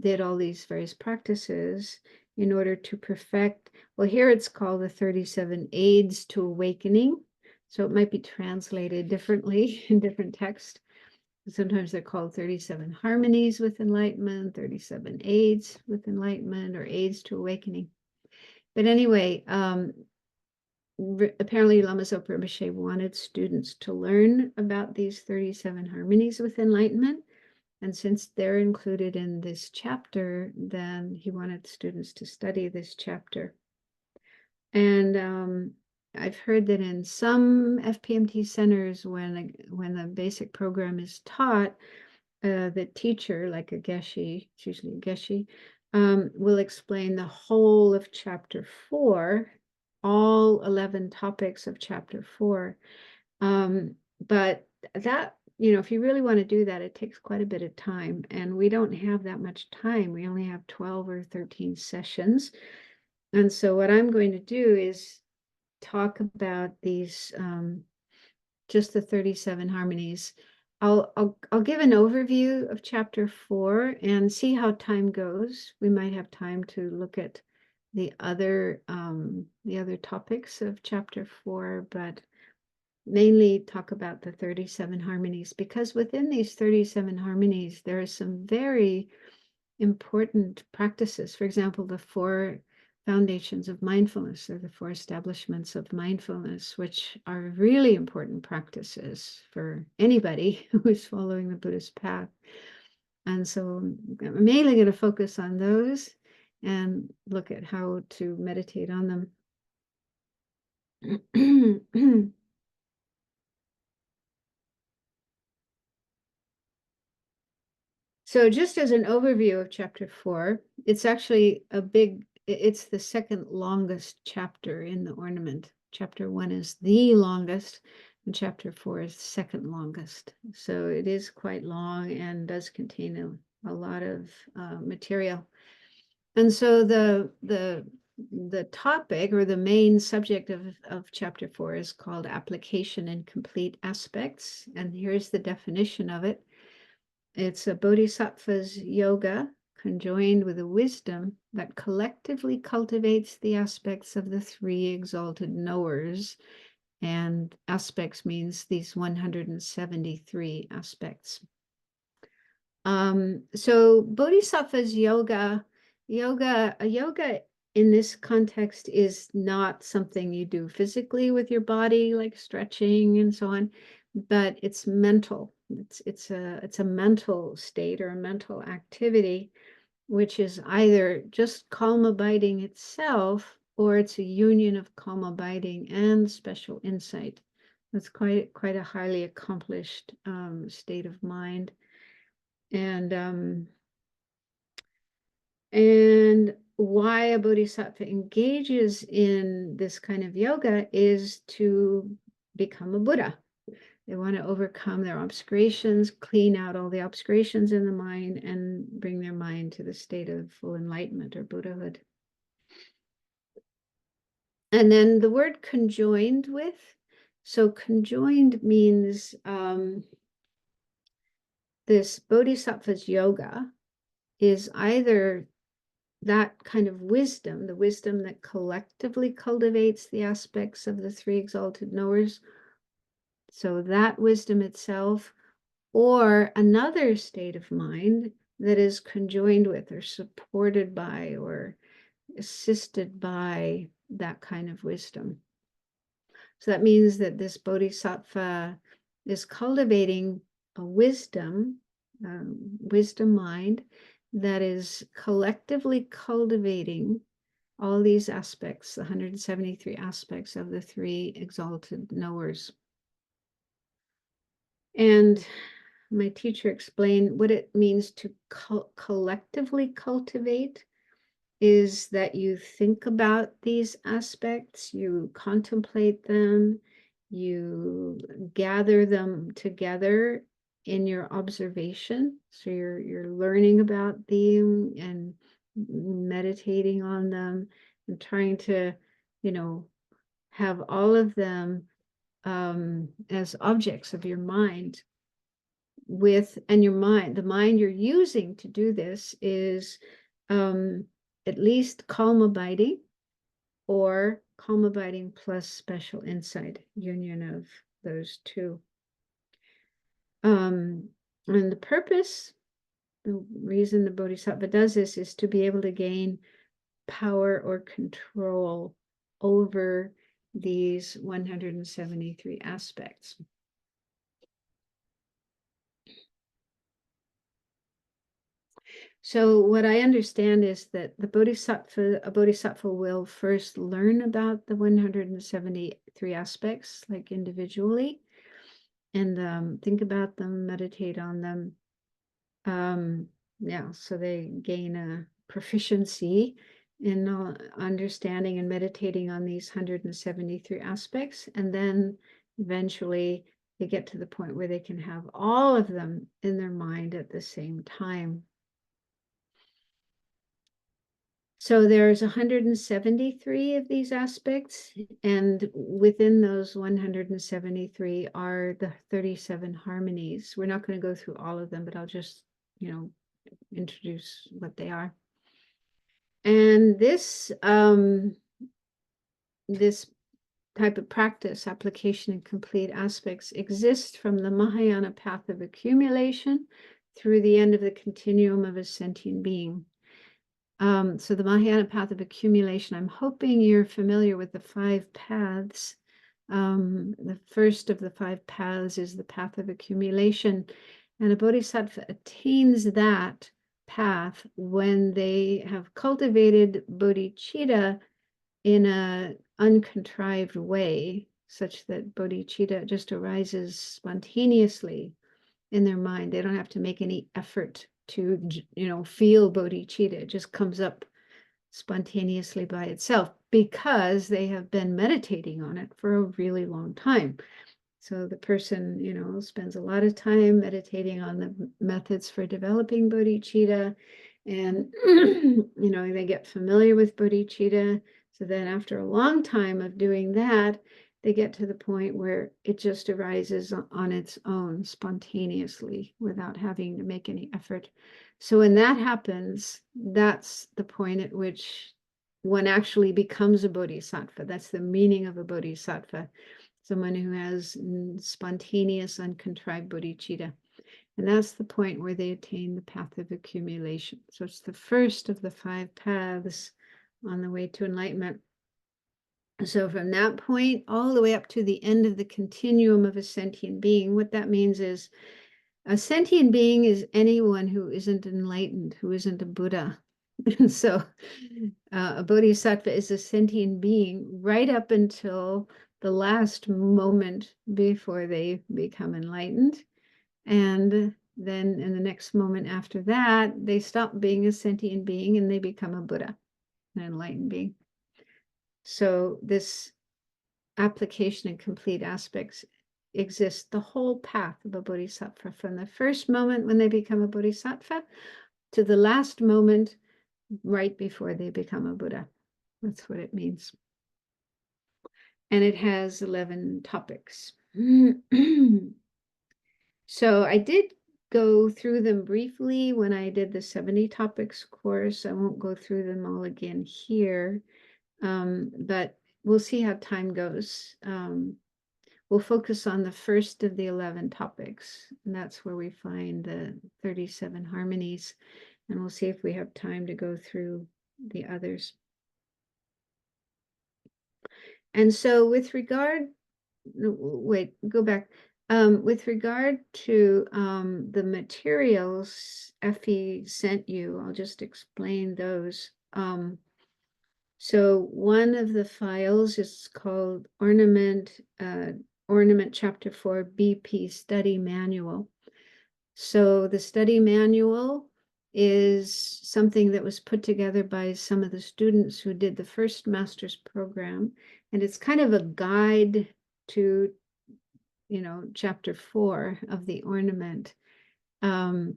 did all these various practices in order to perfect. Well, here it's called the 37 aids to awakening. So it might be translated differently in different texts. Sometimes they're called 37 harmonies with enlightenment, 37 aids with enlightenment, or aids to awakening. But anyway, apparently Lama Zopa Rinpoche wanted students to learn about these 37 harmonies with enlightenment. And since they're included in this chapter, then he wanted students to study this chapter. And I've heard that in some FPMT centers, when the basic program is taught, the teacher, like a geshe, it's usually a geshe, will explain the whole of chapter 4, all 11 topics of chapter 4. But that, you know, if you really want to do that, it takes quite a bit of time, and we don't have that much time. We only have 12 or 13 sessions. And so what I'm going to do is talk about these, just the 37 harmonies. I'll give an overview of chapter 4 and see how time goes. We might have time to look at the other topics of chapter 4, but mainly talk about the 37 harmonies, because within these 37 harmonies, there are some very important practices. For example, the 4 foundations of mindfulness, or the 4 establishments of mindfulness, which are really important practices for anybody who is following the Buddhist path. And so I'm mainly going to focus on those and look at how to meditate on them. So just as an overview of chapter 4, it's actually it's the second longest chapter in the Ornament. Chapter 1 is the longest, and chapter 4 is the second longest. So it is quite long and does contain a lot of material. And so the topic, or the main subject of chapter 4, is called Application in Complete Aspects. And here's the definition of it. It's a bodhisattva's yoga conjoined with a wisdom that collectively cultivates the aspects of the 3 exalted knowers. And aspects means these 173 aspects. So bodhisattva's yoga in this context is not something you do physically with your body, like stretching and so on, but it's mental. It's a mental state, or a mental activity, which is either just calm abiding itself, or it's a union of calm abiding and special insight. That's quite a highly accomplished state of mind. And why a bodhisattva engages in this kind of yoga is to become a Buddha. They want to overcome their obscurations, clean out all the obscurations in the mind, and bring their mind to the state of full enlightenment, or Buddhahood. And then the word conjoined with. So conjoined means this bodhisattva's yoga is either that kind of wisdom, the wisdom that collectively cultivates the aspects of the 3 exalted knowers, so that wisdom itself, or another state of mind that is conjoined with, or supported by, or assisted by that kind of wisdom. So that means that this bodhisattva is cultivating a wisdom mind that is collectively cultivating all these aspects, the 173 aspects of the 3 exalted knowers. And my teacher explained what it means to collectively cultivate is that you think about these aspects, you contemplate them, you gather them together in your observation. So you're learning about them and meditating on them, and trying to, have all of them as objects of your mind. And the mind you're using to do this is at least calm abiding, or calm abiding plus special insight, union of those 2. And the purpose, the reason the bodhisattva does this, is to be able to gain power or control over these 173 aspects. So what I understand is that a bodhisattva will first learn about the 173 aspects, like individually, and think about them, meditate on them. So they gain a proficiency in understanding and meditating on these 173 aspects, and then eventually they get to the point where they can have all of them in their mind at the same time. So there's 173 of these aspects, and within those 173 are the 37 harmonies. We're not going to go through all of them, but I'll just, introduce what they are. And this type of practice, application and complete aspects, exists from the Mahayana path of accumulation through the end of the continuum of a sentient being. So the Mahayana path of accumulation, I'm hoping you're familiar with the 5 paths. The first of the 5 paths is the path of accumulation, and a bodhisattva attains that path when they have cultivated bodhicitta in an uncontrived way, such that bodhicitta just arises spontaneously in their mind. They don't have to make any effort to, feel bodhicitta. It just comes up spontaneously by itself because they have been meditating on it for a really long time. So the person, spends a lot of time meditating on the methods for developing bodhicitta, and, they get familiar with bodhicitta. So then after a long time of doing that, they get to the point where it just arises on its own spontaneously without having to make any effort. So when that happens, that's the point at which one actually becomes a bodhisattva. That's the meaning of a bodhisattva, someone who has spontaneous, uncontrived bodhicitta. And that's the point where they attain the path of accumulation. So it's the first of the 5 paths on the way to enlightenment. So from that point all the way up to the end of the continuum of a sentient being, what that means is a sentient being is anyone who isn't enlightened, who isn't a Buddha. So a bodhisattva is a sentient being right up until the last moment before they become enlightened. And then in the next moment after that, they stop being a sentient being and they become a Buddha, an enlightened being. So this application and complete aspects exist the whole path of a bodhisattva, from the first moment when they become a bodhisattva to the last moment right before they become a Buddha. That's what it means. And it has 11 topics. So I did go through them briefly when I did the 70 topics course. I won't go through them all again here, but we'll see how time goes. We'll focus on the first of the 11 topics, and that's where we find the 37 harmonies, and we'll see if we have time to go through the others. And so with regard, wait, go back. With regard to the materials Effie sent you, I'll just explain those. So one of the files is called Ornament Chapter 4 BP Study Manual. So the study manual is something that was put together by some of the students who did the first master's program, and it's kind of a guide to chapter 4 of the Ornament, a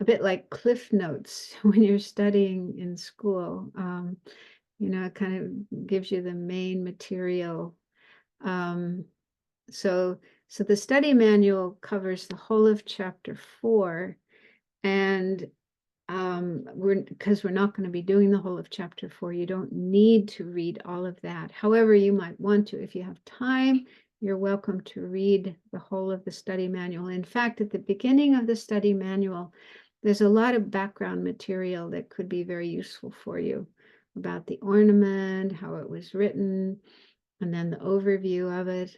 bit like Cliff Notes when you're studying in school. It kind of gives you the main material. So the study manual covers the whole of chapter 4, and because we're not going to be doing the whole of chapter 4, you don't need to read all of that. However, you might want to. If you have time, you're welcome to read the whole of the study manual. In fact, at the beginning of the study manual, there's a lot of background material that could be very useful for you about the ornament, how it was written, and then the overview of it.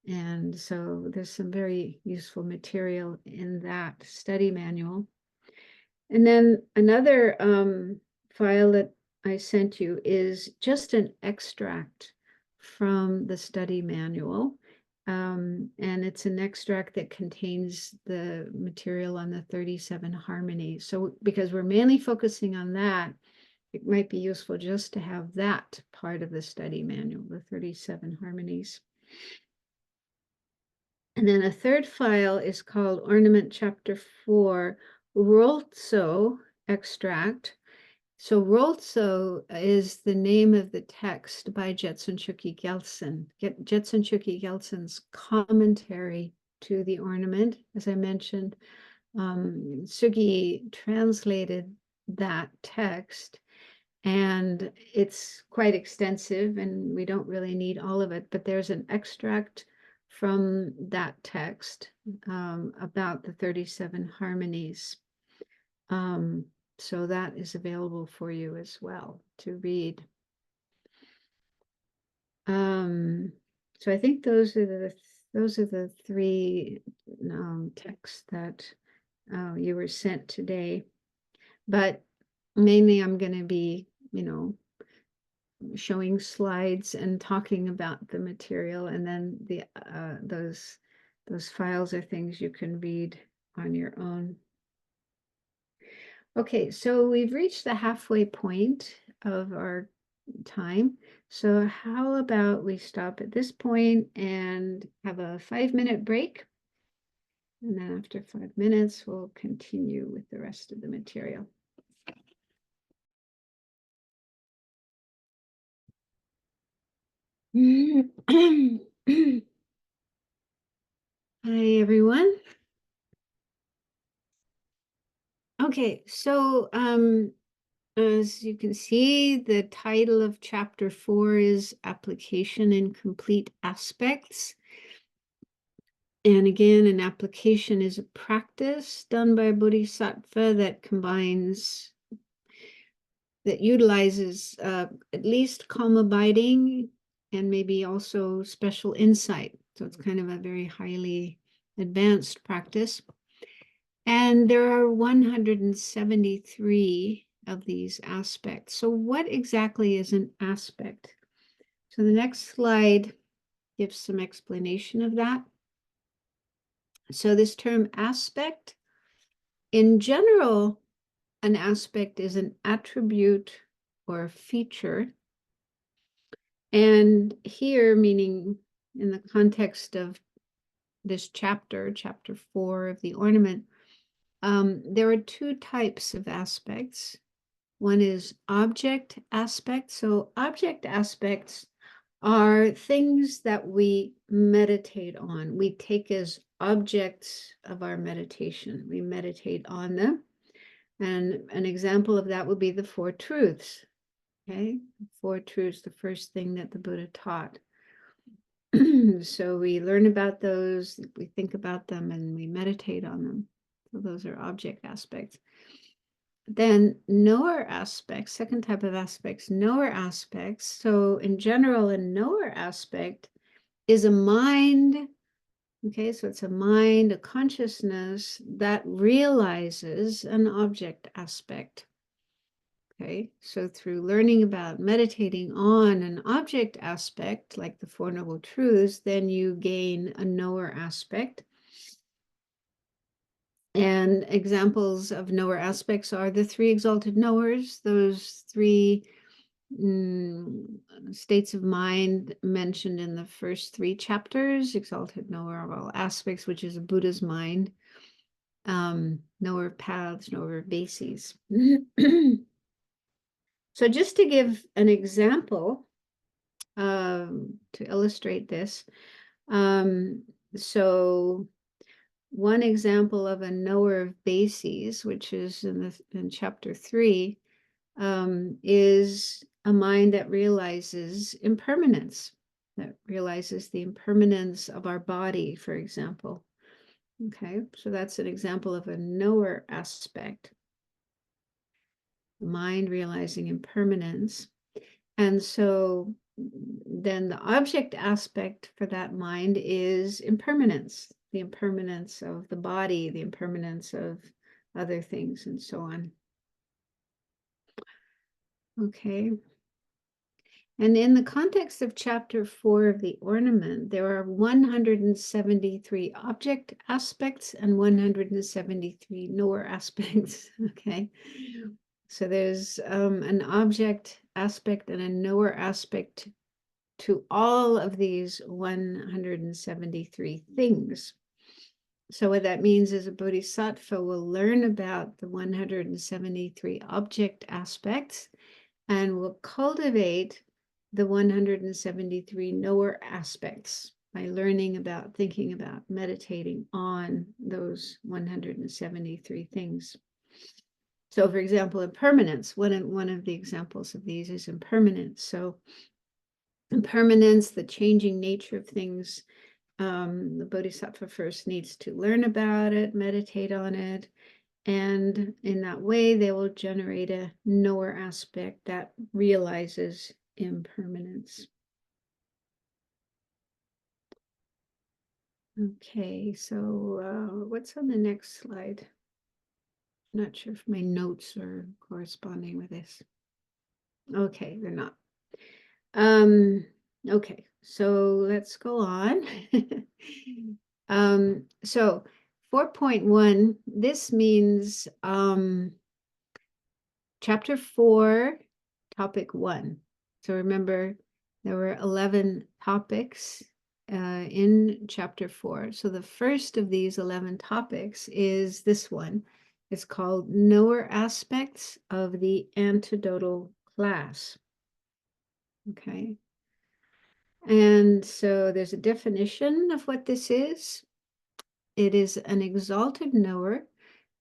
And so there's some very useful material in that study manual. And then another file that I sent you is just an extract from the study manual. And it's an extract that contains the material on the 37 harmonies. So because we're mainly focusing on that, it might be useful just to have that part of the study manual, the 37 harmonies. And then a third file is called Ornament Chapter 4, Roltso Extract. So Roltso is the name of the text by Jetsun Chukyi Gyaltsen. Jetsun Chukyi Gyaltsen's commentary to the Ornament, as I mentioned. Sugi translated that text, And it's quite extensive, and we don't really need all of it, but there's an extract from that text about the 37 harmonies. So that is available for you as well to read. So I think those are the three texts that you were sent today. But mainly I'm going to be, showing slides and talking about the material, and then the those files are things you can read on your own. Okay, so we've reached the halfway point of our time. So how about we stop at this point and have a 5-minute break? And then after 5 minutes, we'll continue with the rest of the material. Hi, everyone. Okay, so as you can see, the title of chapter 4 is Application in Complete Aspects. And again, an application is a practice done by a bodhisattva that utilizes at least calm abiding and maybe also special insight. So it's kind of a very highly advanced practice. And there are 173 of these aspects. So what exactly is an aspect? So the next slide gives some explanation of that. So this term aspect, in general, an aspect is an attribute or a feature. And here, meaning in the context of this chapter 4 of the Ornament, there are two types of aspects. One is object aspects. So object aspects are things that we meditate on. We take as objects of our meditation. We meditate on them. And an example of that would be the Four Truths. Okay, Four Truths, the first thing that the Buddha taught. So we learn about those, we think about them, and we meditate on them. So those are object aspects. Then knower aspects, second type of aspects, knower aspects. So in general, a knower aspect is a mind. Okay, so it's a mind, a consciousness that realizes an object aspect. Okay, so through learning about meditating on an object aspect, like the Four Noble Truths, then you gain a knower aspect. And examples of knower aspects are the three exalted knowers, those three states of mind mentioned in the first 3 chapters, exalted knower of all aspects, which is a Buddha's mind, knower of paths, knower of bases. So just to give an example to illustrate this, so one example of a knower of bases, which is in chapter 3, is a mind that realizes impermanence, that realizes the impermanence of our body, for example. Okay, so that's an example of a knower aspect. Mind realizing impermanence. And so then the object aspect for that mind is impermanence, the impermanence of the body, the impermanence of other things, and so on. Okay. And in the context of chapter 4 of the Ornament, there are 173 object aspects and 173 knower aspects. Okay. So there's an object aspect and a knower aspect to all of these 173 things. So what that means is a bodhisattva will learn about the 173 object aspects and will cultivate the 173 knower aspects by learning about, thinking about, meditating on those 173 things. So for example, impermanence, one of the examples of these is impermanence. So impermanence, the changing nature of things, the bodhisattva first needs to learn about it, meditate on it, and in that way they will generate a knower aspect that realizes impermanence. Okay, so what's on the next slide? Not sure if my notes are corresponding with this. Okay, they're not. Okay, so let's go on. So 4.1, this means chapter 4, topic 1. So remember, there were 11 topics in chapter 4. So the first of these 11 topics is this one. It's called Knower Aspects of the Antidotal Class. Okay. And so there's a definition of what this is. It is an exalted knower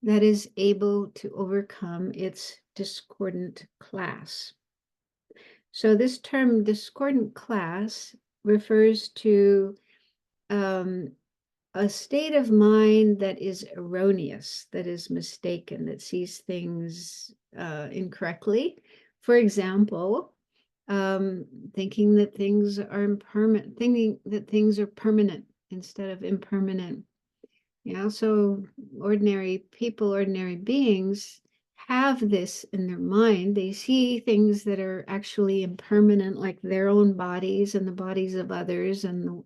that is able to overcome its discordant class. So this term discordant class refers to a state of mind that is erroneous, that is mistaken, that sees things incorrectly. For example, thinking that things are impermanent, thinking that things are permanent instead of impermanent. So ordinary people, ordinary beings have this in their mind. They see things that are actually impermanent, like their own bodies and the bodies of others and the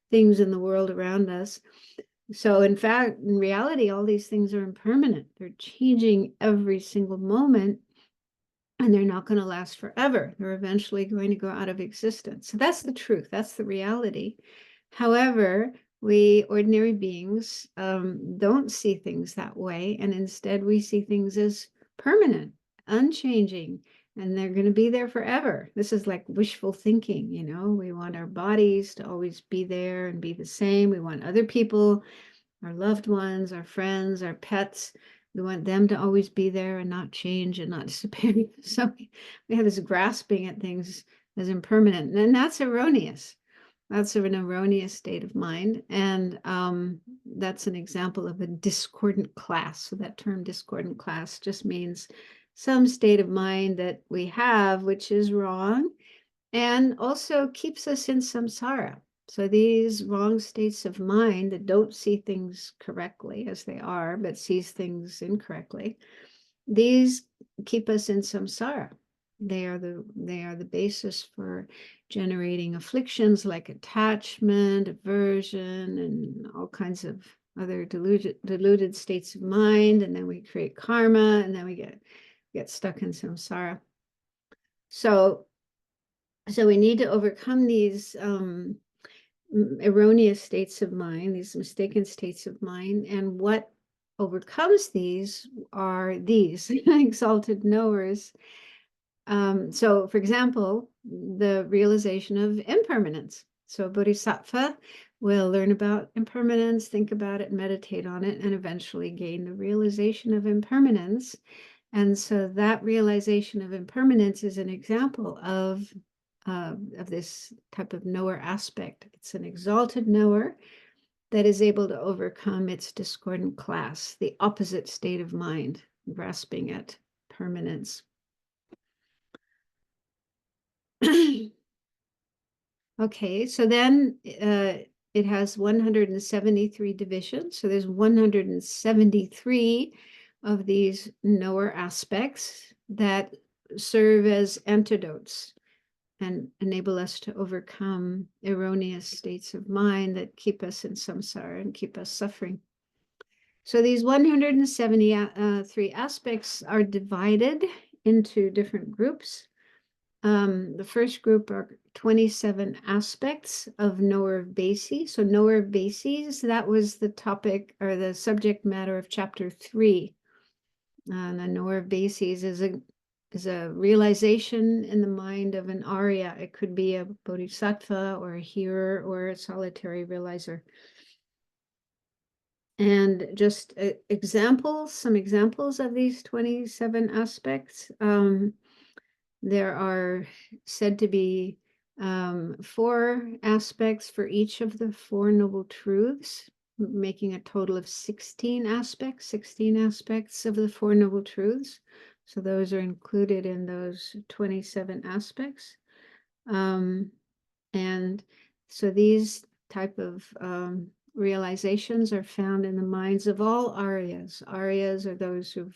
things in the world around us. So in fact, in reality, all these things are impermanent. They're changing every single moment, and they're not going to last forever. They're eventually going to go out of existence. So that's the truth. That's the reality. However, we ordinary beings don't see things that way, and instead we see things as permanent, unchanging, and they're going to be there forever. This is like wishful thinking, we want our bodies to always be there and be the same. We want other people, our loved ones, our friends, our pets, we want them to always be there and not change and not disappear. So we have this grasping at things as impermanent, and that's erroneous. That's an erroneous state of mind, and that's an example of a discordant class. So that term discordant class just means some state of mind that we have, which is wrong, and also keeps us in samsara. So these wrong states of mind that don't see things correctly as they are, but sees things incorrectly, these keep us in samsara. They are the basis for generating afflictions like attachment, aversion, and all kinds of other deluded states of mind. And then we create karma, and then we get stuck in samsara. So we need to overcome these erroneous states of mind, these mistaken states of mind. And what overcomes these are these exalted knowers. So, for example, the realization of impermanence. So, a bodhisattva will learn about impermanence, think about it, meditate on it, and eventually gain the realization of impermanence. And so that realization of impermanence is an example of this type of knower aspect. It's an exalted knower that is able to overcome its discordant class, the opposite state of mind, grasping at permanence. Okay, so then it has 173 divisions. So there's 173 of these knower aspects that serve as antidotes and enable us to overcome erroneous states of mind that keep us in samsara and keep us suffering. So these 173 aspects are divided into different groups. The first group are 27 aspects of knower of bases. So knower of bases, that was the topic or the subject matter of chapter 3. And the knower of bases is a realization in the mind of an Arya. It could be a bodhisattva or a hearer or a solitary realizer. And just examples, some examples of these 27 aspects. There are said to be 4 aspects for each of the 4 noble truths, making a total of 16 aspects of the 4 noble truths. So those are included in those 27 aspects. And so these type of realizations are found in the minds of all Aryas. Aryas are those who've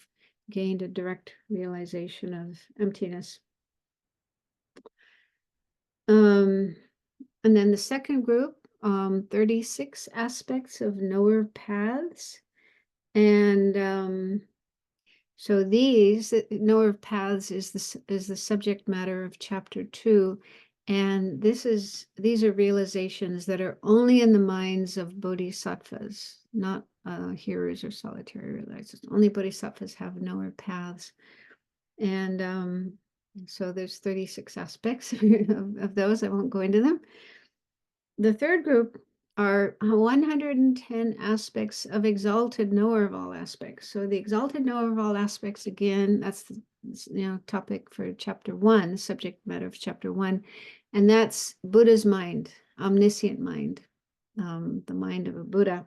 gained a direct realization of emptiness. And then the second group, 36 aspects of knower paths. And so these knower paths is the subject matter of chapter 2. And these are realizations that are only in the minds of bodhisattvas, not hearers or solitary realizers. Only bodhisattvas have knower paths. And so there's 36 aspects of those. I won't go into them. The third group are 110 aspects of exalted knower of all aspects. So the exalted knower of all aspects, again, that's the topic for chapter 1, the subject matter of chapter 1, and that's Buddha's mind, omniscient mind, the mind of a Buddha.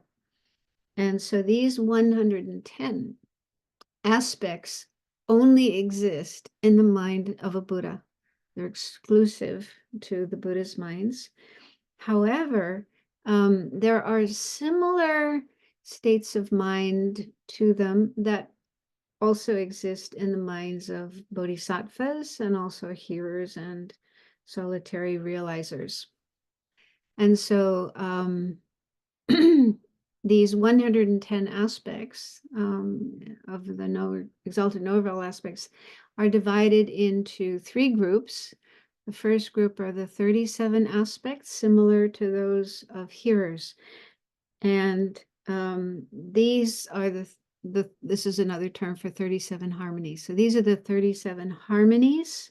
And so these 110 aspects only exist in the mind of a Buddha. They're exclusive to the Buddha's minds. However, there are similar states of mind to them that also exist in the minds of bodhisattvas and also hearers and solitary realizers. And so these 110 aspects of the exalted knower of all aspects are divided into 3 groups. The first group are the 37 aspects, similar to those of hearers. And these are this is another term for 37 harmonies. So these are the 37 harmonies,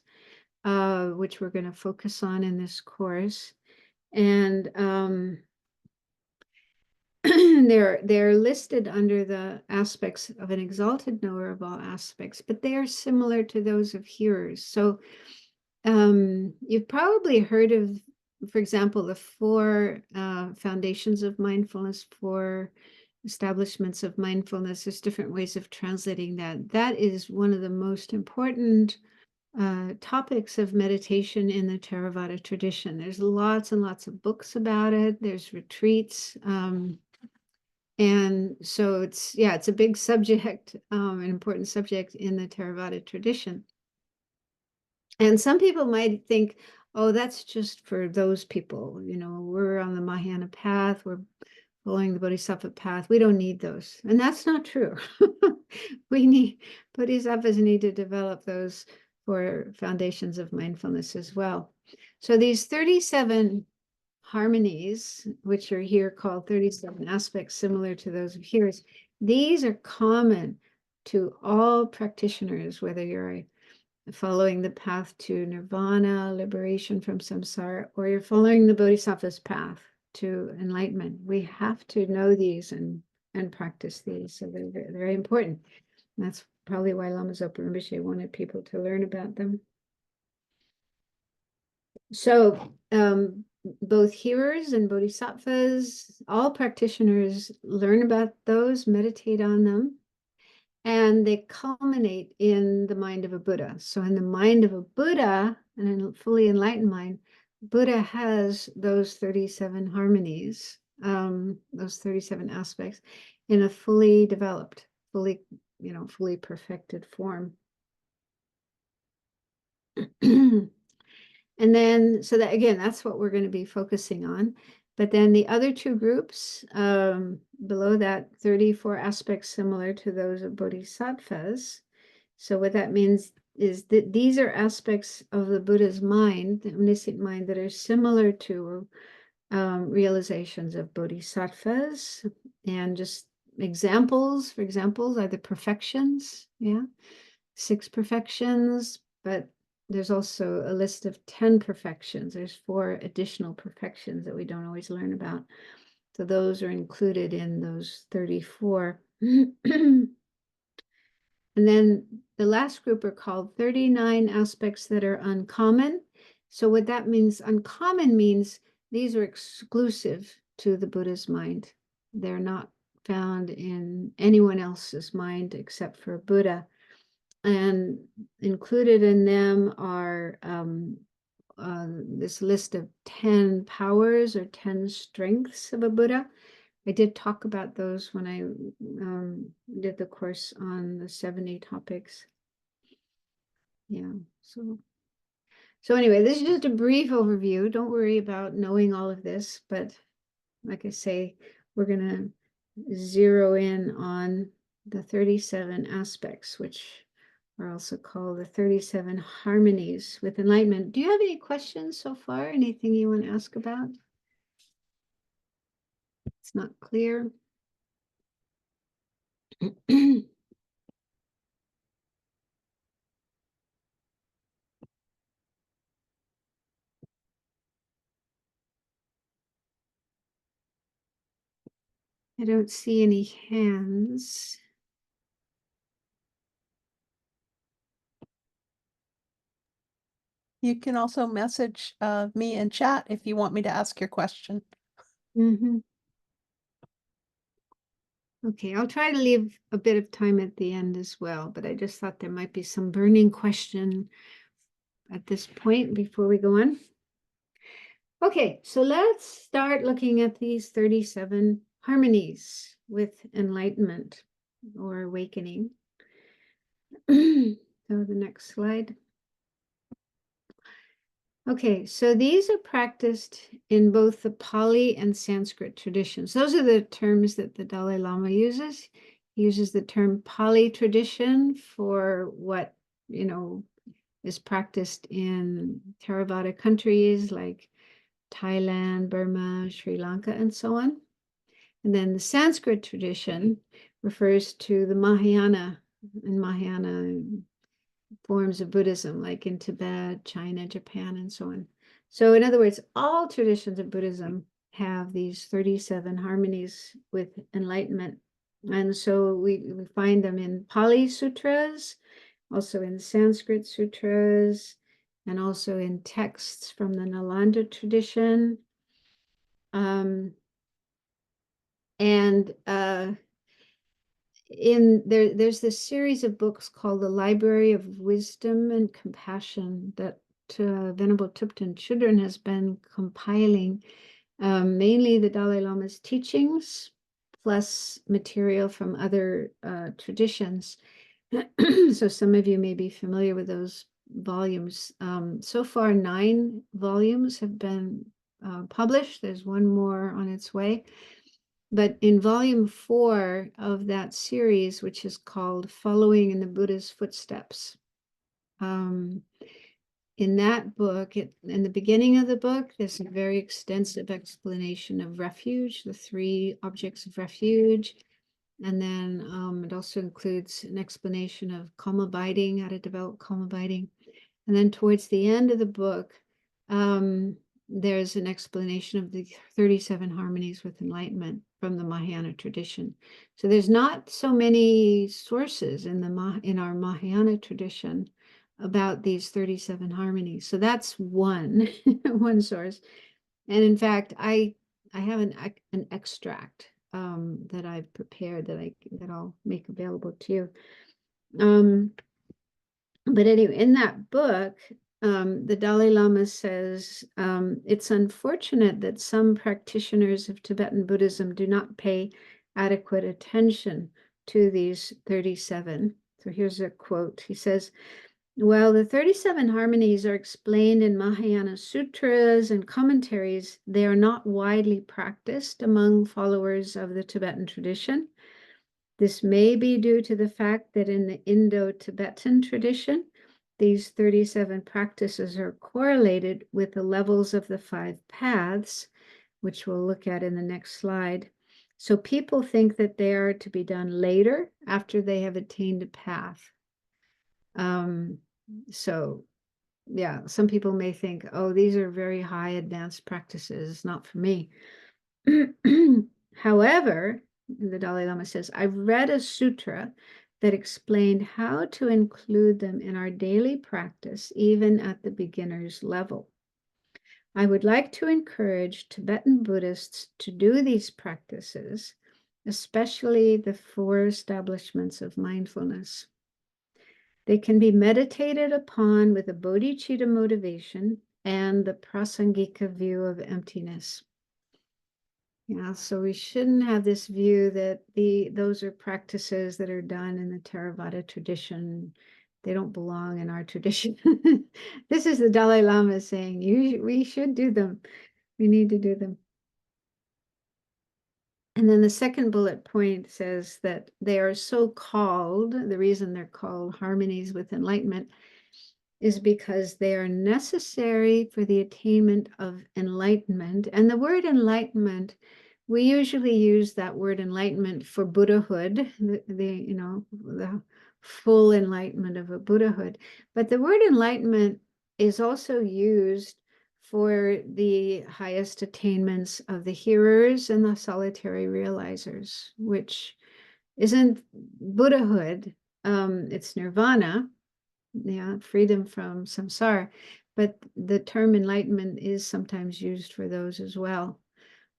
which we're going to focus on in this course. And they're listed under the aspects of an exalted knower of all aspects, but they are similar to those of hearers. So you've probably heard of, for example, the 4 foundations of mindfulness, 4 establishments of mindfulness. There's different ways of translating that. That is one of the most important topics of meditation in the Theravada tradition. There's lots and lots of books about it. There's retreats. And so it's a big subject, an important subject in the Theravada tradition. And some people might think, oh, that's just for those people. We're on the Mahayana path. We're following the Bodhisattva path. We don't need those. And that's not true. Bodhisattvas need to develop those for foundations of mindfulness as well. So these 37 harmonies, which are here called 37 aspects similar to those of hearers, these are common to all practitioners, whether you're following the path to nirvana, liberation from samsara, or you're following the bodhisattva's path to enlightenment. We have to know these and practice these. So they're very, very important. And that's probably why Lama Zopa Rinpoche wanted people to learn about them. So both hearers and bodhisattvas, all practitioners learn about those, meditate on them, and they culminate in the mind of a Buddha. So in the mind of a Buddha, and in a fully enlightened mind, Buddha has those 37 harmonies, those 37 aspects in a fully developed, fully perfected form. And then, so that again, that's what we're going to be focusing on. But then the other 2 groups below that, 34 aspects similar to those of bodhisattvas. So what that means is that these are aspects of the Buddha's mind, the omniscient mind, that are similar to realizations of bodhisattvas. And just examples, for examples, are the perfections, 6 perfections, but there's also a list of 10 perfections. There's 4 additional perfections that we don't always learn about. So those are included in those 34. And then the last group are called 39 aspects that are uncommon. So what that means, uncommon means these are exclusive to the Buddha's mind. They're not found in anyone else's mind except for Buddha. And included in them are this list of 10 powers or 10 strengths of a Buddha. I did talk about those when I did the course on the 70 topics. Yeah, so anyway, this is just a brief overview. Don't worry about knowing all of this, but like I say, we're going to zero in on the 37 aspects, which are also called the 37 harmonies with enlightenment. Do you have any questions so far? Anything you want to ask about? It's not clear. I don't see any hands. You can also message me in chat if you want me to ask your question. Mm-hmm. Okay, I'll try to leave a bit of time at the end as well, but I just thought there might be some burning question at this point before we go on. Okay, so let's start looking at these 37 harmonies with enlightenment or awakening. So the next slide. Okay, so these are practiced in both the Pali and Sanskrit traditions. Those are the terms that the Dalai Lama uses. He uses the term Pali tradition for what, is practiced in Theravada countries like Thailand, Burma, Sri Lanka, and so on. And then the Sanskrit tradition refers to the Mahayana and Mahayana forms of Buddhism, like in Tibet, China, Japan, and so on. So in other words, all traditions of Buddhism have these 37 harmonies with enlightenment. And so we find them in Pali Sutras, also in Sanskrit Sutras, and also in texts from the Nalanda tradition. There's this series of books called the Library of Wisdom and Compassion that Venerable Thupten Chodron has been compiling, mainly the Dalai Lama's teachings, plus material from other traditions. So some of you may be familiar with those volumes. So far, 9 volumes have been published. There's one more on its way. But in volume 4 of that series, which is called Following in the Buddha's Footsteps, in that book, in the beginning of the book, there's a very extensive explanation of refuge, the 3 objects of refuge. And then it also includes an explanation of calm abiding, how to develop calm abiding. And then towards the end of the book, there's an explanation of the 37 harmonies with enlightenment from the Mahayana tradition. So there's not so many sources in our Mahayana tradition about these 37 harmonies. So that's one source. And in fact, I have an extract that I've prepared that I'll make available to you. But anyway, in that book, the Dalai Lama says, it's unfortunate that some practitioners of Tibetan Buddhism do not pay adequate attention to these 37. So here's a quote. He says, while the 37 harmonies are explained in Mahayana sutras and commentaries, they are not widely practiced among followers of the Tibetan tradition. This may be due to the fact that in the Indo-Tibetan tradition, these 37 practices are correlated with the levels of the 5 paths, which we'll look at in the next slide. So people think that they are to be done later after they have attained a path. So yeah, some people may think, oh, these are very high advanced practices, not for me. However, the Dalai Lama says, I've read a sutra that explained how to include them in our daily practice, even at the beginner's level. I would like to encourage Tibetan Buddhists to do these practices, especially the 4 establishments of mindfulness. They can be meditated upon with a bodhicitta motivation and the prasangika view of emptiness. Yeah, so we shouldn't have this view that those are practices that are done in the Theravada tradition. They don't belong in our tradition. This is the Dalai Lama saying, we should do them. We need to do them. And then the second bullet point says that they are so called, the reason they're called harmonies with enlightenment is because they are necessary for the attainment of enlightenment. And the word enlightenment, we usually use that word enlightenment for Buddhahood, the full enlightenment of a Buddhahood. But the word enlightenment is also used for the highest attainments of the hearers and the solitary realizers, which isn't Buddhahood, it's nirvana. Yeah, freedom from samsara, but the term enlightenment is sometimes used for those as well.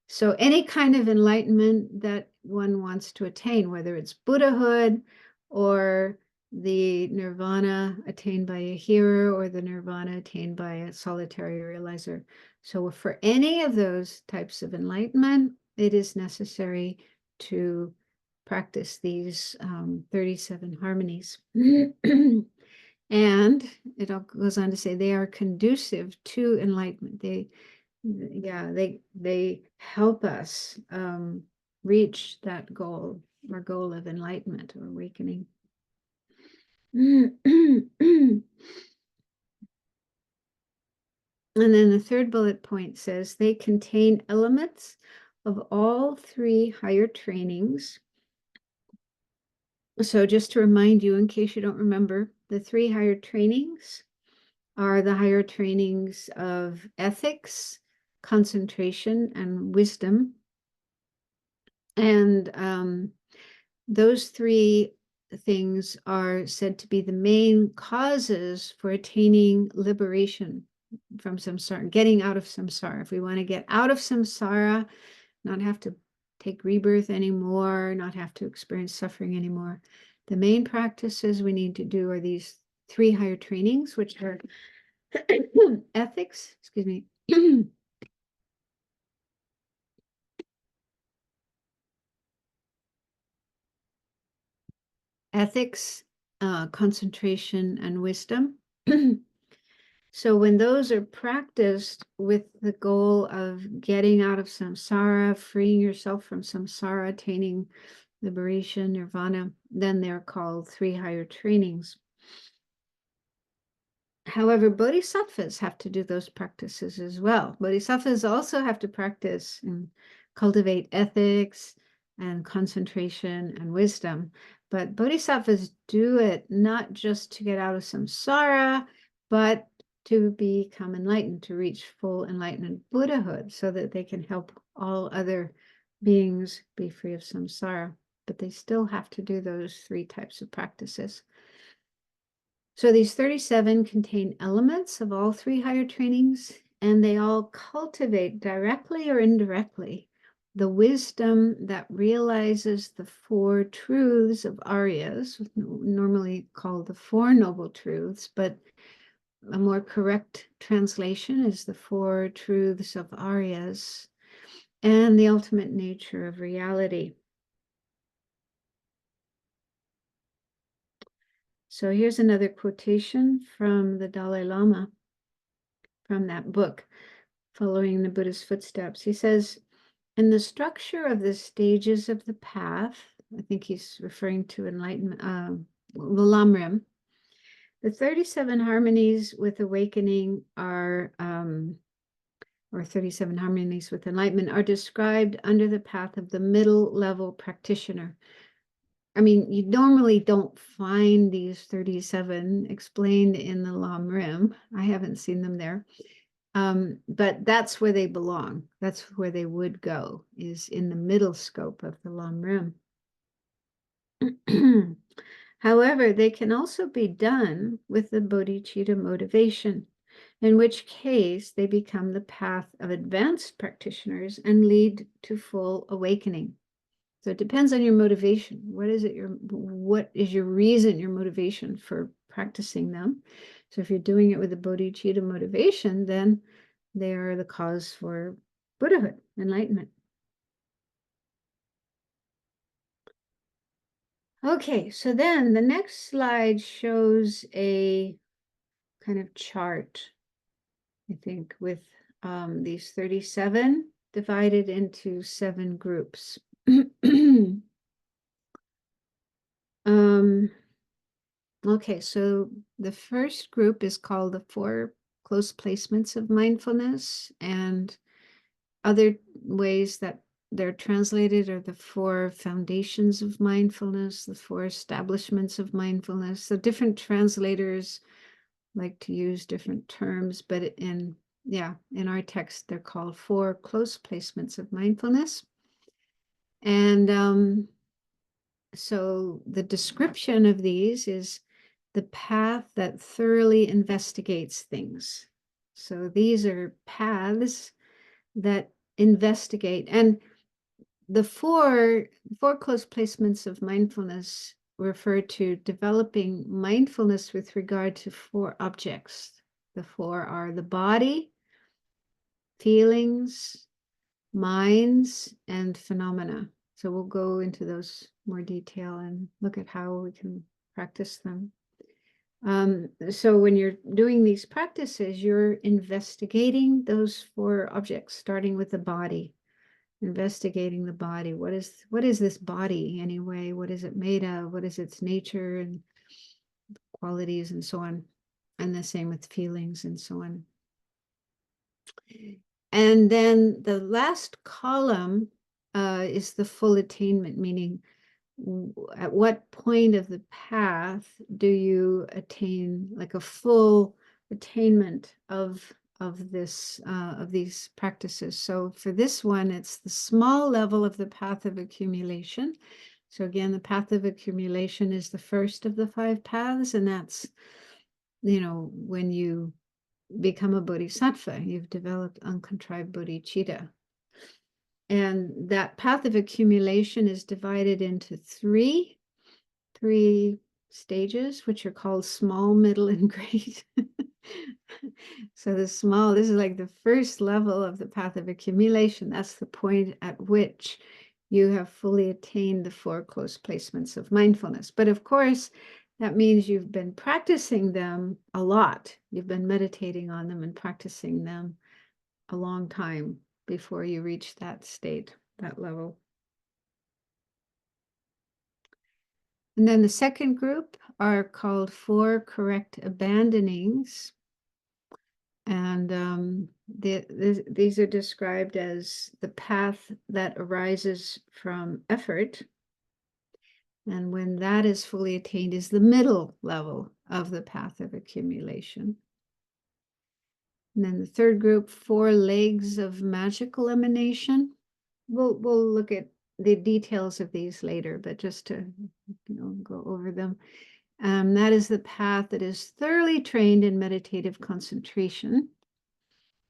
So any kind of enlightenment that one wants to attain, whether it's Buddhahood or the nirvana attained by a hearer or the nirvana attained by a solitary realizer. So for any of those types of enlightenment, it is necessary to practice these 37 harmonies. And it goes on to say they are conducive to enlightenment. They help us reach that goal, our goal of enlightenment or awakening. And then the third bullet point says they contain elements of all 3 higher trainings. So just to remind you, in case you don't remember, the 3 higher trainings are the higher trainings of ethics, concentration, and wisdom. And those 3 things are said to be the main causes for attaining liberation from samsara, getting out of samsara. If we want to get out of samsara, not have to take rebirth anymore, not have to experience suffering anymore, the main practices we need to do are these 3 higher trainings, which are ethics, excuse me, ethics, concentration, and wisdom. So when those are practiced with the goal of getting out of samsara, freeing yourself from samsara, attaining liberation, nirvana, then they're called 3 higher trainings. However, bodhisattvas have to do those practices as well. Bodhisattvas also have to practice and cultivate ethics and concentration and wisdom. But bodhisattvas do it not just to get out of samsara, but to become enlightened, to reach full enlightenment Buddhahood, so that they can help all other beings be free of samsara. But they still have to do those 3 types of practices. So these 37 contain elements of all 3 higher trainings, and they all cultivate directly or indirectly the wisdom that realizes the 4 truths of Aryas, normally called the 4 Noble Truths, but a more correct translation is the 4 truths of Aryas and the ultimate nature of reality. So here's another quotation from the Dalai Lama from that book, Following the Buddha's Footsteps. He says, in the structure of the stages of the path, I think he's referring to enlightenment, the Lamrim, the 37 harmonies with awakening are, or 37 harmonies with enlightenment, are described under the path of the middle level practitioner. I mean, you normally don't find these 37 explained in the Lamrim. I haven't seen them there. But that's where they belong. That's where they would go, is in the middle scope of the Lam Rim. However, they can also be done with the bodhicitta motivation, in which case they become the path of advanced practitioners and lead to full awakening. So it depends on your motivation. What is your reason, your motivation for practicing them? So if you're doing it with the bodhicitta motivation, then they are the cause for Buddhahood, enlightenment. Okay, so then the next slide shows a kind of chart, I think, with these 37 divided into 7 groups. Okay, so the first group is called the 4 close placements of mindfulness, and other ways that they're translated are the 4 foundations of mindfulness, the 4 establishments of mindfulness. So different translators like to use different terms, but in our text, they're called 4 close placements of mindfulness. And so the description of these is the path that thoroughly investigates things. So these are paths that investigate. And the four close placements of mindfulness refer to developing mindfulness with regard to 4 objects. The 4 are the body, feelings, minds, and phenomena. So we'll go into those more detail and look at how we can practice them. So when you're doing these practices, you're investigating those 4 objects, starting with the body, investigating the body. What is this body anyway? What is it made of? What is its nature and qualities and so on? And the same with feelings and so on. And then the last column is the full attainment, meaning at what point of the path do you attain like a full attainment of these practices. So for this one, it's the small level of the path of accumulation. So again, the path of accumulation is the first of the 5 paths, and that's, when you become a bodhisattva, you've developed uncontrived bodhicitta. And that path of accumulation is divided into three stages, which are called small, middle, and great. So this is like the first level of the path of accumulation. That's the point at which you have fully attained the 4 close placements of mindfulness. But of course, that means you've been practicing them a lot. You've been meditating on them and practicing them a long time before you reach that state, that level. And then the second group are called 4 correct abandonings. And these are described as the path that arises from effort. And when that is fully attained is the middle level of the path of accumulation. And then the third group, 4 legs of magical emanation. We'll look at the details of these later, but just to go over them. That is the path that is thoroughly trained in meditative concentration.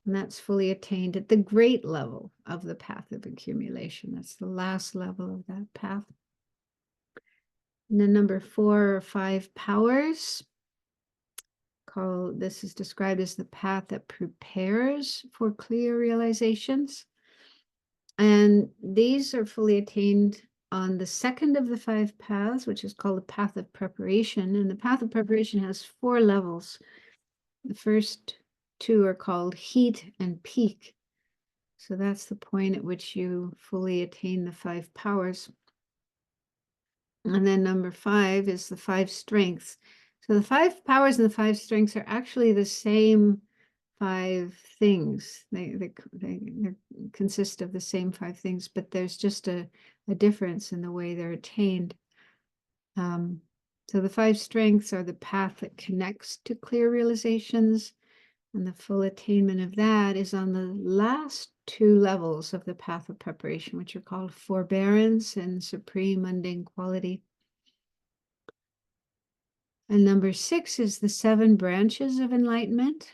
And that's fully attained at the great level of the path of accumulation. That's the last level of that path. And then number 4 or 5 powers. This is described as the path that prepares for clear realizations. And these are fully attained on the second of the 5 paths, which is called the path of preparation. And the path of preparation has 4 levels. The first 2 are called heat and peak. So that's the point at which you fully attain the 5 powers. And then number 5 is the 5 strengths. So the 5 powers and the 5 strengths are actually the same 5 things. They consist of the same 5 things, but there's just a difference in the way they're attained. So the 5 strengths are the path that connects to clear realizations. And the full attainment of that is on the last two levels of the path of preparation, which are called forbearance and supreme mundane quality. And number 6 is the 7 branches of enlightenment,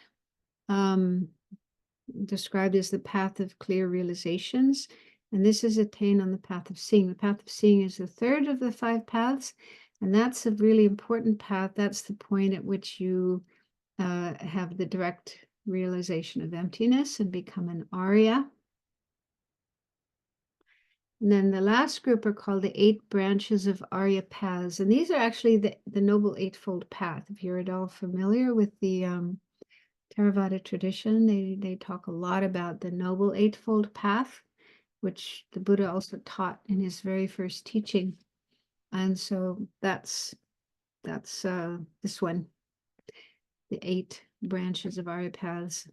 described as the path of clear realizations. And this is attained on the path of seeing. The path of seeing is the third of the 5 paths. And that's a really important path. That's the point at which you have the direct realization of emptiness and become an Arya. And then the last group are called the 8 branches of Arya paths. And these are actually the Noble Eightfold Path. If you're at all familiar with the Theravada tradition, they talk a lot about the Noble Eightfold Path, which the Buddha also taught in his very first teaching. And so that's this one, the 8 branches of Arya paths.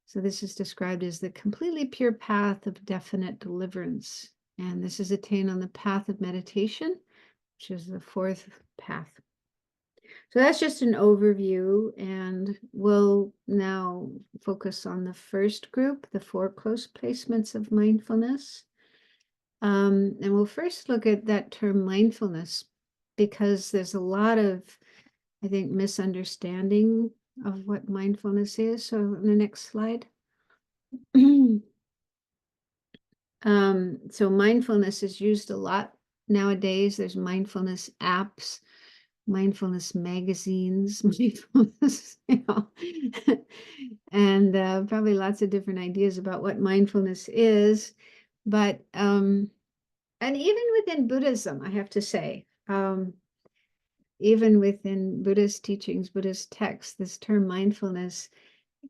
So this is described as the completely pure path of definite deliverance. And this is attained on the path of meditation, which is the 4th path. So that's just an overview, and we'll now focus on the first group, the 4 close placements of mindfulness. And we'll first look at that term mindfulness, because there's a lot of, I think, misunderstanding of what mindfulness is. So in the next slide. So mindfulness is used a lot nowadays. There's mindfulness apps, mindfulness magazines, mindfulness, and probably lots of different ideas about what mindfulness is. But and even within Buddhism, I have to say, even within Buddhist teachings, Buddhist texts, this term mindfulness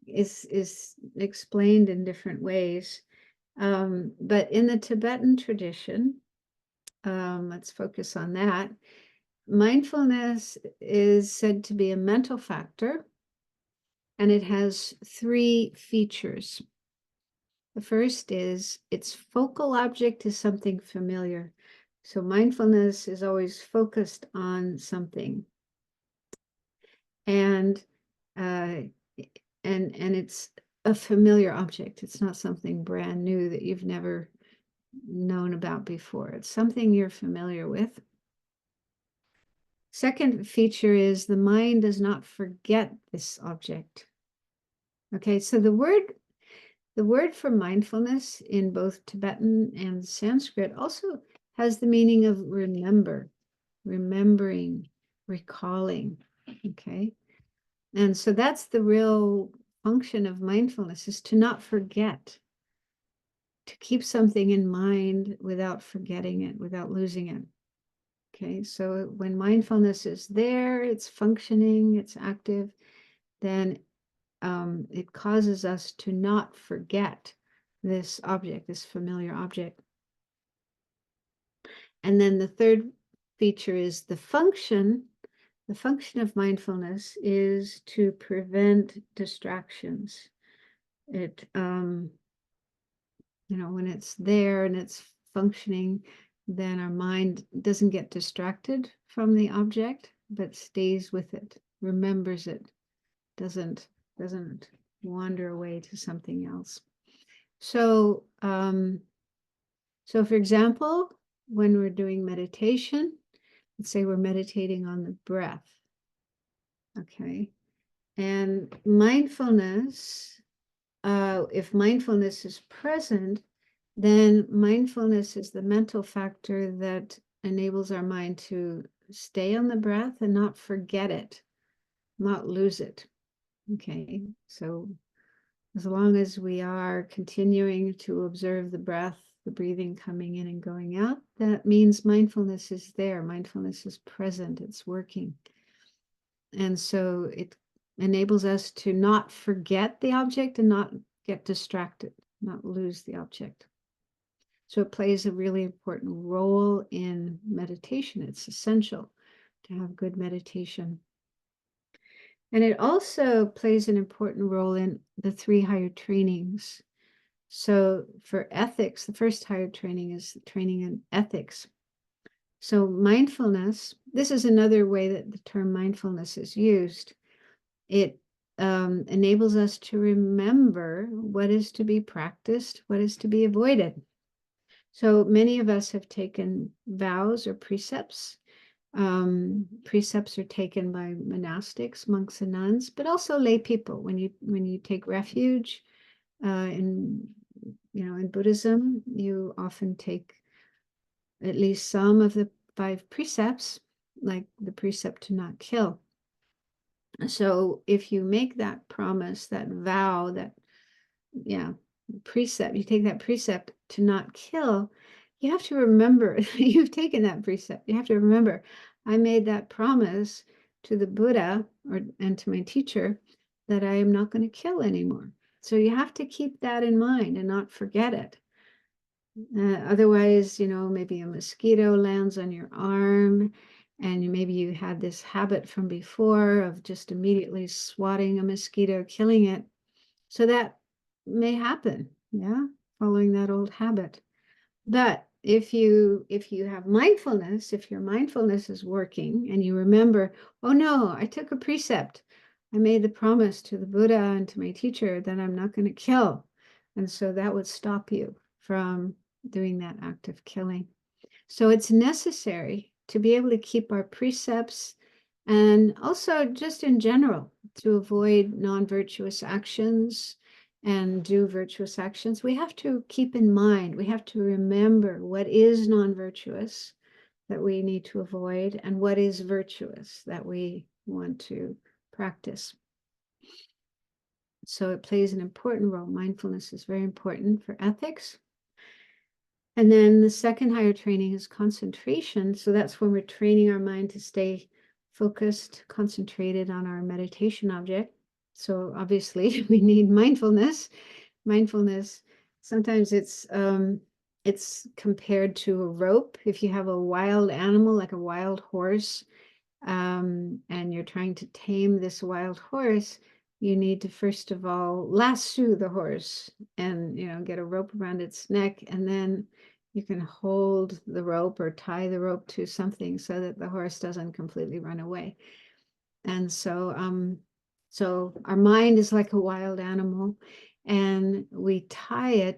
is explained in different ways. But in the Tibetan tradition, let's focus on that. Mindfulness is said to be a mental factor, and it has 3 features. The first is its focal object is something familiar. So mindfulness is always focused on something. And it's a familiar object. It's not something brand new that you've never known about before. It's something you're familiar with. Second feature is the mind does not forget this object. Okay, so the word for mindfulness in both Tibetan and Sanskrit also has the meaning of remember, remembering, recalling. Okay, and so that's the real function of mindfulness, is to not forget, to keep something in mind without forgetting it, without losing it. Okay, so when mindfulness is there, it's functioning, it's active, then it causes us to not forget this object, this familiar object. And then the third feature is the function. The function of mindfulness is to prevent distractions. It, when it's there and it's functioning, then our mind doesn't get distracted from the object, but stays with it, remembers it, doesn't wander away to something else. So, for example, when we're doing meditation, let's say we're meditating on the breath, okay? And mindfulness, if mindfulness is present, then mindfulness is the mental factor that enables our mind to stay on the breath and not forget it, not lose it. Okay, so as long as we are continuing to observe the breath, the breathing coming in and going out, that means mindfulness is there. Mindfulness is present, it's working. And so it enables us to not forget the object and not get distracted, not lose the object. So it plays a really important role in meditation. It's essential to have good meditation. And it also plays an important role in the 3 higher trainings. So for ethics, the first higher training is training in ethics. So mindfulness, this is another way that the term mindfulness is used. It enables us to remember what is to be practiced, what is to be avoided. So many of us have taken vows or precepts. Precepts are taken by monastics, monks and nuns, but also lay people. When you take refuge in Buddhism, you often take at least some of the 5 precepts, like the precept to not kill. So if you make that promise, that vow, that precept, you take that precept to not kill, you have to remember you've taken that precept. You have to remember, I made that promise to the Buddha and to my teacher that I am not going to kill anymore. So you have to keep that in mind and not forget it. Otherwise, maybe a mosquito lands on your arm, and maybe you had this habit from before of just immediately swatting a mosquito, killing it. So that may happen, following that old habit. But if you have mindfulness, if your mindfulness is working and you remember, oh no, I took a precept. I made the promise to the Buddha and to my teacher that I'm not going to kill. And so that would stop you from doing that act of killing. So it's necessary to be able to keep our precepts, and also just in general to avoid non-virtuous actions and do virtuous actions. We have to keep in mind, we have to remember what is non-virtuous that we need to avoid and what is virtuous that we want to practice. So it plays an important role. Mindfulness is very important for ethics. And then the second higher training is concentration. So that's when we're training our mind to stay focused, concentrated on our meditation object. So obviously we need mindfulness. Mindfulness, sometimes it's compared to a rope. If you have a wild animal, like a wild horse, and you're trying to tame this wild horse, you need to first of all lasso the horse and get a rope around its neck, and then you can hold the rope or tie the rope to something so that the horse doesn't completely run away. And so our mind is like a wild animal, and we tie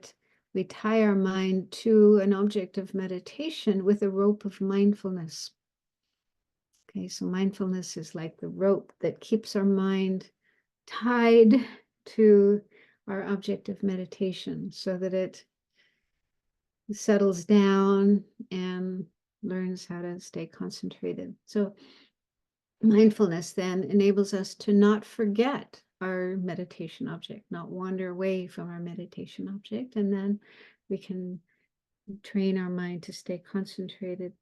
our mind to an object of meditation with a rope of mindfulness. Okay, so mindfulness is like the rope that keeps our mind tied to our object of meditation so that it settles down and learns how to stay concentrated. So mindfulness then enables us to not forget our meditation object, not wander away from our meditation object, and then we can train our mind to stay concentrated.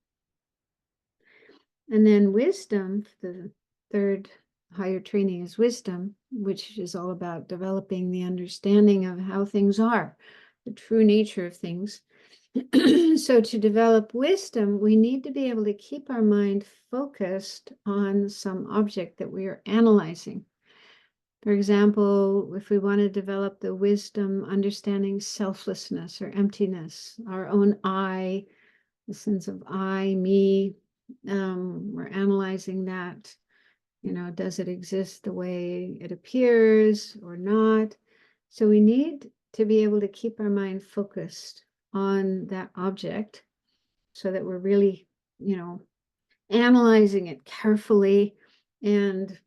And then wisdom, the third higher training is wisdom, which is all about developing the understanding of how things are, the true nature of things. So to develop wisdom, we need to be able to keep our mind focused on some object that we are analyzing. For example, if we want to develop the wisdom understanding selflessness or emptiness, our own I, the sense of I, me, we're analyzing that. Does it exist the way it appears or not? So we need to be able to keep our mind focused on that object so that we're really, analyzing it carefully and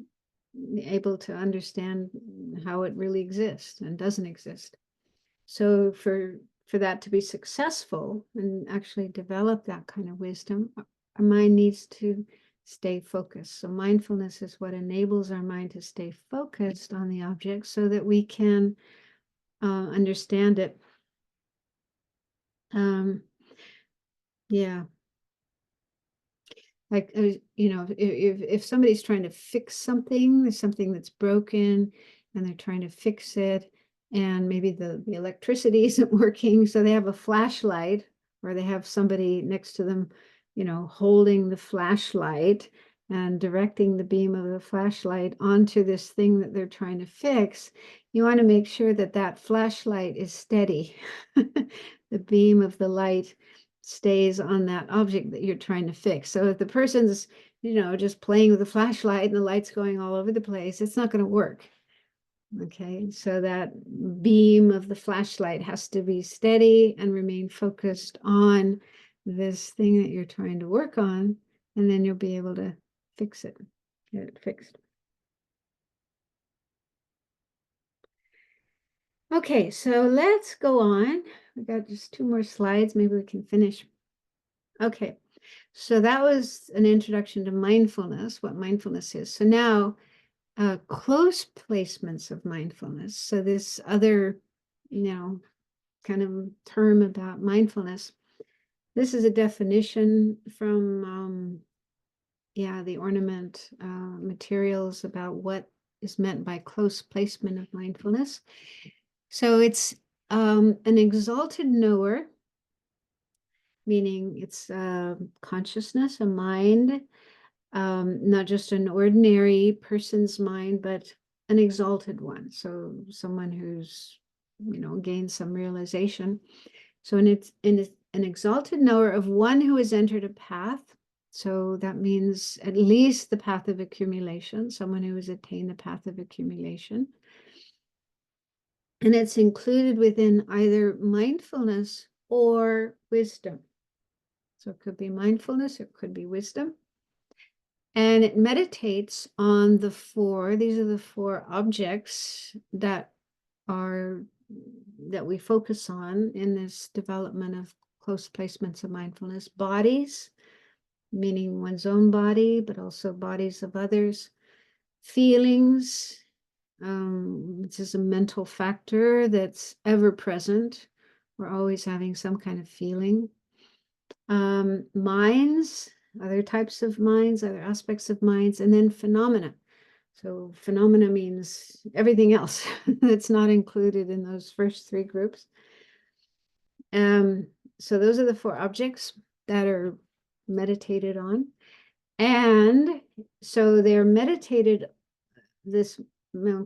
able to understand how it really exists and doesn't exist. So for that to be successful and actually develop that kind of wisdom, our mind needs to stay focused. So mindfulness is what enables our mind to stay focused on the object so that we can understand it. Like, if somebody's trying to fix something, there's something that's broken and they're trying to fix it, and maybe the electricity isn't working, so they have a flashlight, or they have somebody next to them, holding the flashlight and directing the beam of the flashlight onto this thing that they're trying to fix. You want to make sure that that flashlight is steady. The beam of the light stays on that object that you're trying to fix. So if the person's, just playing with the flashlight and the light's going all over the place, it's not going to work. Okay, so that beam of the flashlight has to be steady and remain focused on this thing that you're trying to work on, and then you'll be able to fix it, get it fixed. Okay, so let's go on. We got just 2 more slides. Maybe we can finish. Okay, so that was an introduction to mindfulness, what mindfulness is. So now, close placements of mindfulness. So this other, kind of term about mindfulness. This is a definition from, the Ornament materials about what is meant by close placement of mindfulness. So it's an exalted knower, meaning it's consciousness, a mind, not just an ordinary person's mind, but an exalted one. So someone who's, gained some realization. So it's an exalted knower of one who has entered a path. So that means at least the path of accumulation, someone who has attained the path of accumulation. And it's included within either mindfulness or wisdom. So it could be mindfulness, it could be wisdom. And it meditates on these are the 4 objects that we focus on in this development of close placements of mindfulness. Bodies, meaning one's own body, but also bodies of others. Feelings, which is a mental factor that's ever present. We're always having some kind of feeling. Minds, other types of minds, other aspects of minds, and then phenomena. So phenomena means everything else that's not included in those first 3 groups. So those are the 4 objects that are meditated on. And so they're meditated, this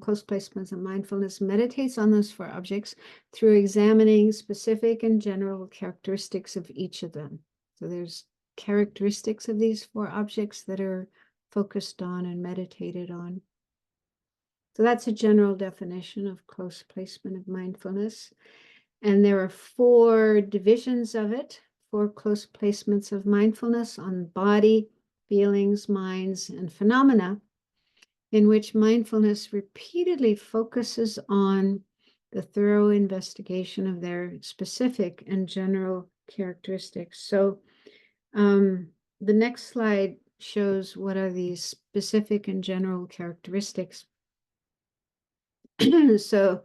close placements of mindfulness meditates on those 4 objects through examining specific and general characteristics of each of them. So there's characteristics of these 4 objects that are focused on and meditated on. So that's a general definition of close placement of mindfulness. And there are 4 divisions of it, 4 close placements of mindfulness on body, feelings, minds, and phenomena, in which mindfulness repeatedly focuses on the thorough investigation of their specific and general characteristics. So the next slide shows what are these specific and general characteristics. So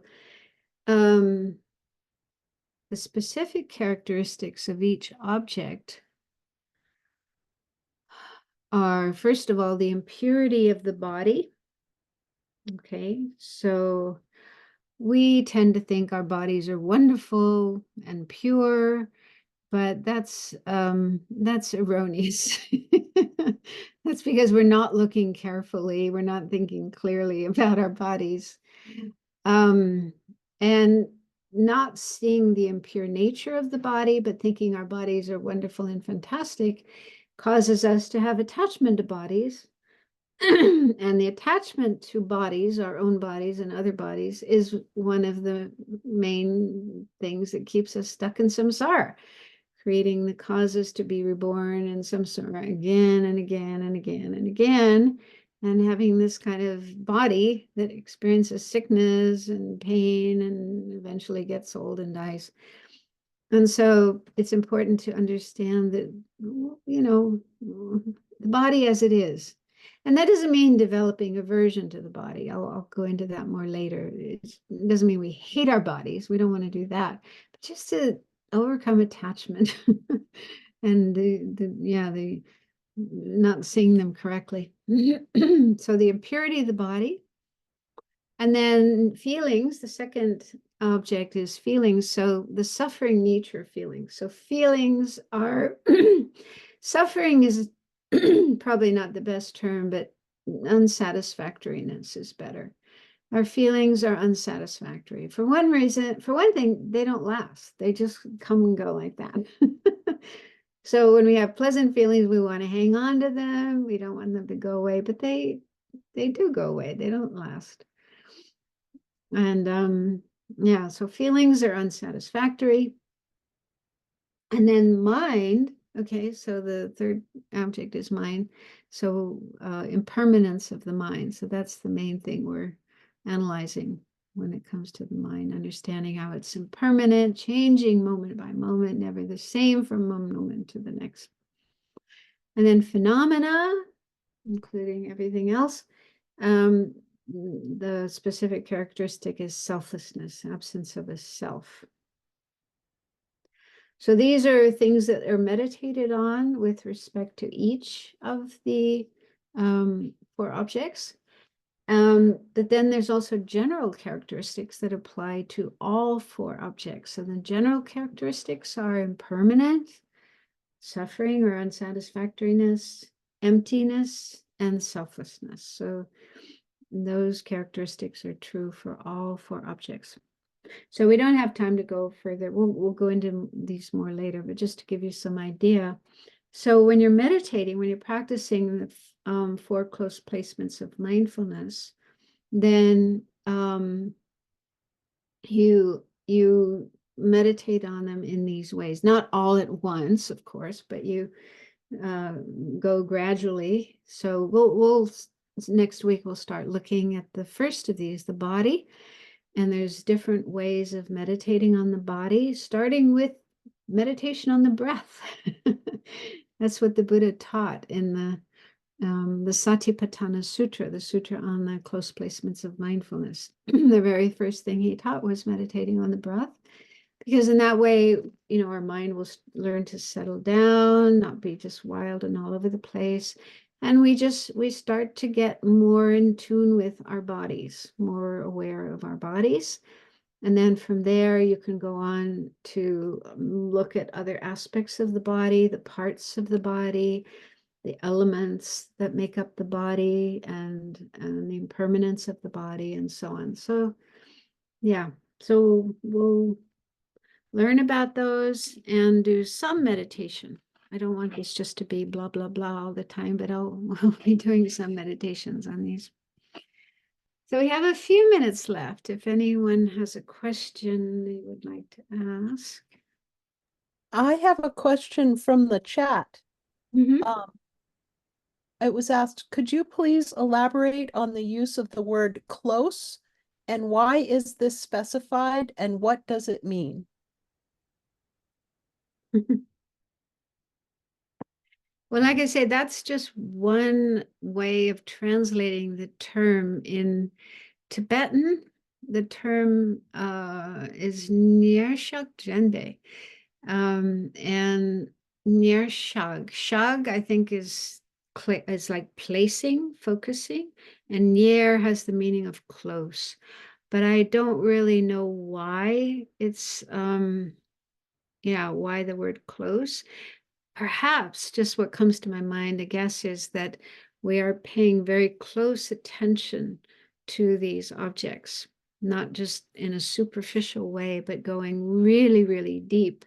the specific characteristics of each object are, first of all, the impurity of the body. Okay, so we tend to think our bodies are wonderful and pure, but that's erroneous. That's because we're not looking carefully, we're not thinking clearly about our bodies, and not seeing the impure nature of the body, but thinking our bodies are wonderful and fantastic, causes us to have attachment to bodies. And the attachment to bodies, our own bodies and other bodies, is one of the main things that keeps us stuck in samsara, creating the causes to be reborn in samsara again and again and again and again, and having this kind of body that experiences sickness and pain and eventually gets old and dies. And so it's important to understand that, the body as it is. And that doesn't mean developing aversion to the body. I'll go into that more later. It doesn't mean we hate our bodies. We don't want to do that. But just to overcome attachment and the not seeing them correctly. So the impurity of the body. And then feelings, the second object is feelings. So the suffering nature of feelings. So feelings are, suffering is probably not the best term, but unsatisfactoriness is better. Our feelings are unsatisfactory. For one reason, for one thing, they don't last. They just come and go like that. So when we have pleasant feelings, we want to hang on to them. We don't want them to go away, but they do go away. They don't last. And yeah, so feelings are unsatisfactory. And then mind, okay, so the third object is mind. So impermanence of the mind. So that's the main thing we're analyzing when it comes to the mind, understanding how it's impermanent, changing moment by moment, never the same from one moment to the next. And then phenomena, including everything else. The specific characteristic is selflessness, absence of a self. So these are things that are meditated on with respect to each of the four objects. But then there's also general characteristics that apply to all four objects. So the general characteristics are impermanent, suffering or unsatisfactoriness, emptiness, and selflessness. So those characteristics are true for all four objects. So we don't have time to go further. We'll go into these more later, but just to give you some idea. So when you're meditating, when you're practicing the four close placements of mindfulness, then you meditate on them in these ways, not all at once, of course, but you go gradually. So we'll next week we'll start looking at the first of these, the body. And there's different ways of meditating on the body, starting with meditation on the breath. That's what the Buddha taught in the Satipatthana Sutra, the sutra on the close placements of mindfulness. The very first thing he taught was meditating on the breath, because in that way, our mind will learn to settle down, not be just wild and all over the place. And we start to get more in tune with our bodies, more aware of our bodies. And then from there, you can go on to look at other aspects of the body, the parts of the body, the elements that make up the body, and the impermanence of the body, and so on. So, yeah, so we'll learn about those and do some meditation. I don't want this just to be blah, blah, blah all the time, but we'll be doing some meditations on these. So we have a few minutes left. If anyone has a question they would like to ask. I have a question from the chat. Mhm. It was asked, could you please elaborate on the use of the word close and why is this specified and what does it mean? Well, like I say, that's just one way of translating the term. In Tibetan, the term is Nyershak Jenbe. And Nyershag. Shag, I think, is like placing, focusing, and Nyer has the meaning of close. But I don't really know why it's why the word close. Perhaps just what comes to my mind, I guess, is that we are paying very close attention to these objects, not just in a superficial way, but going really, really deep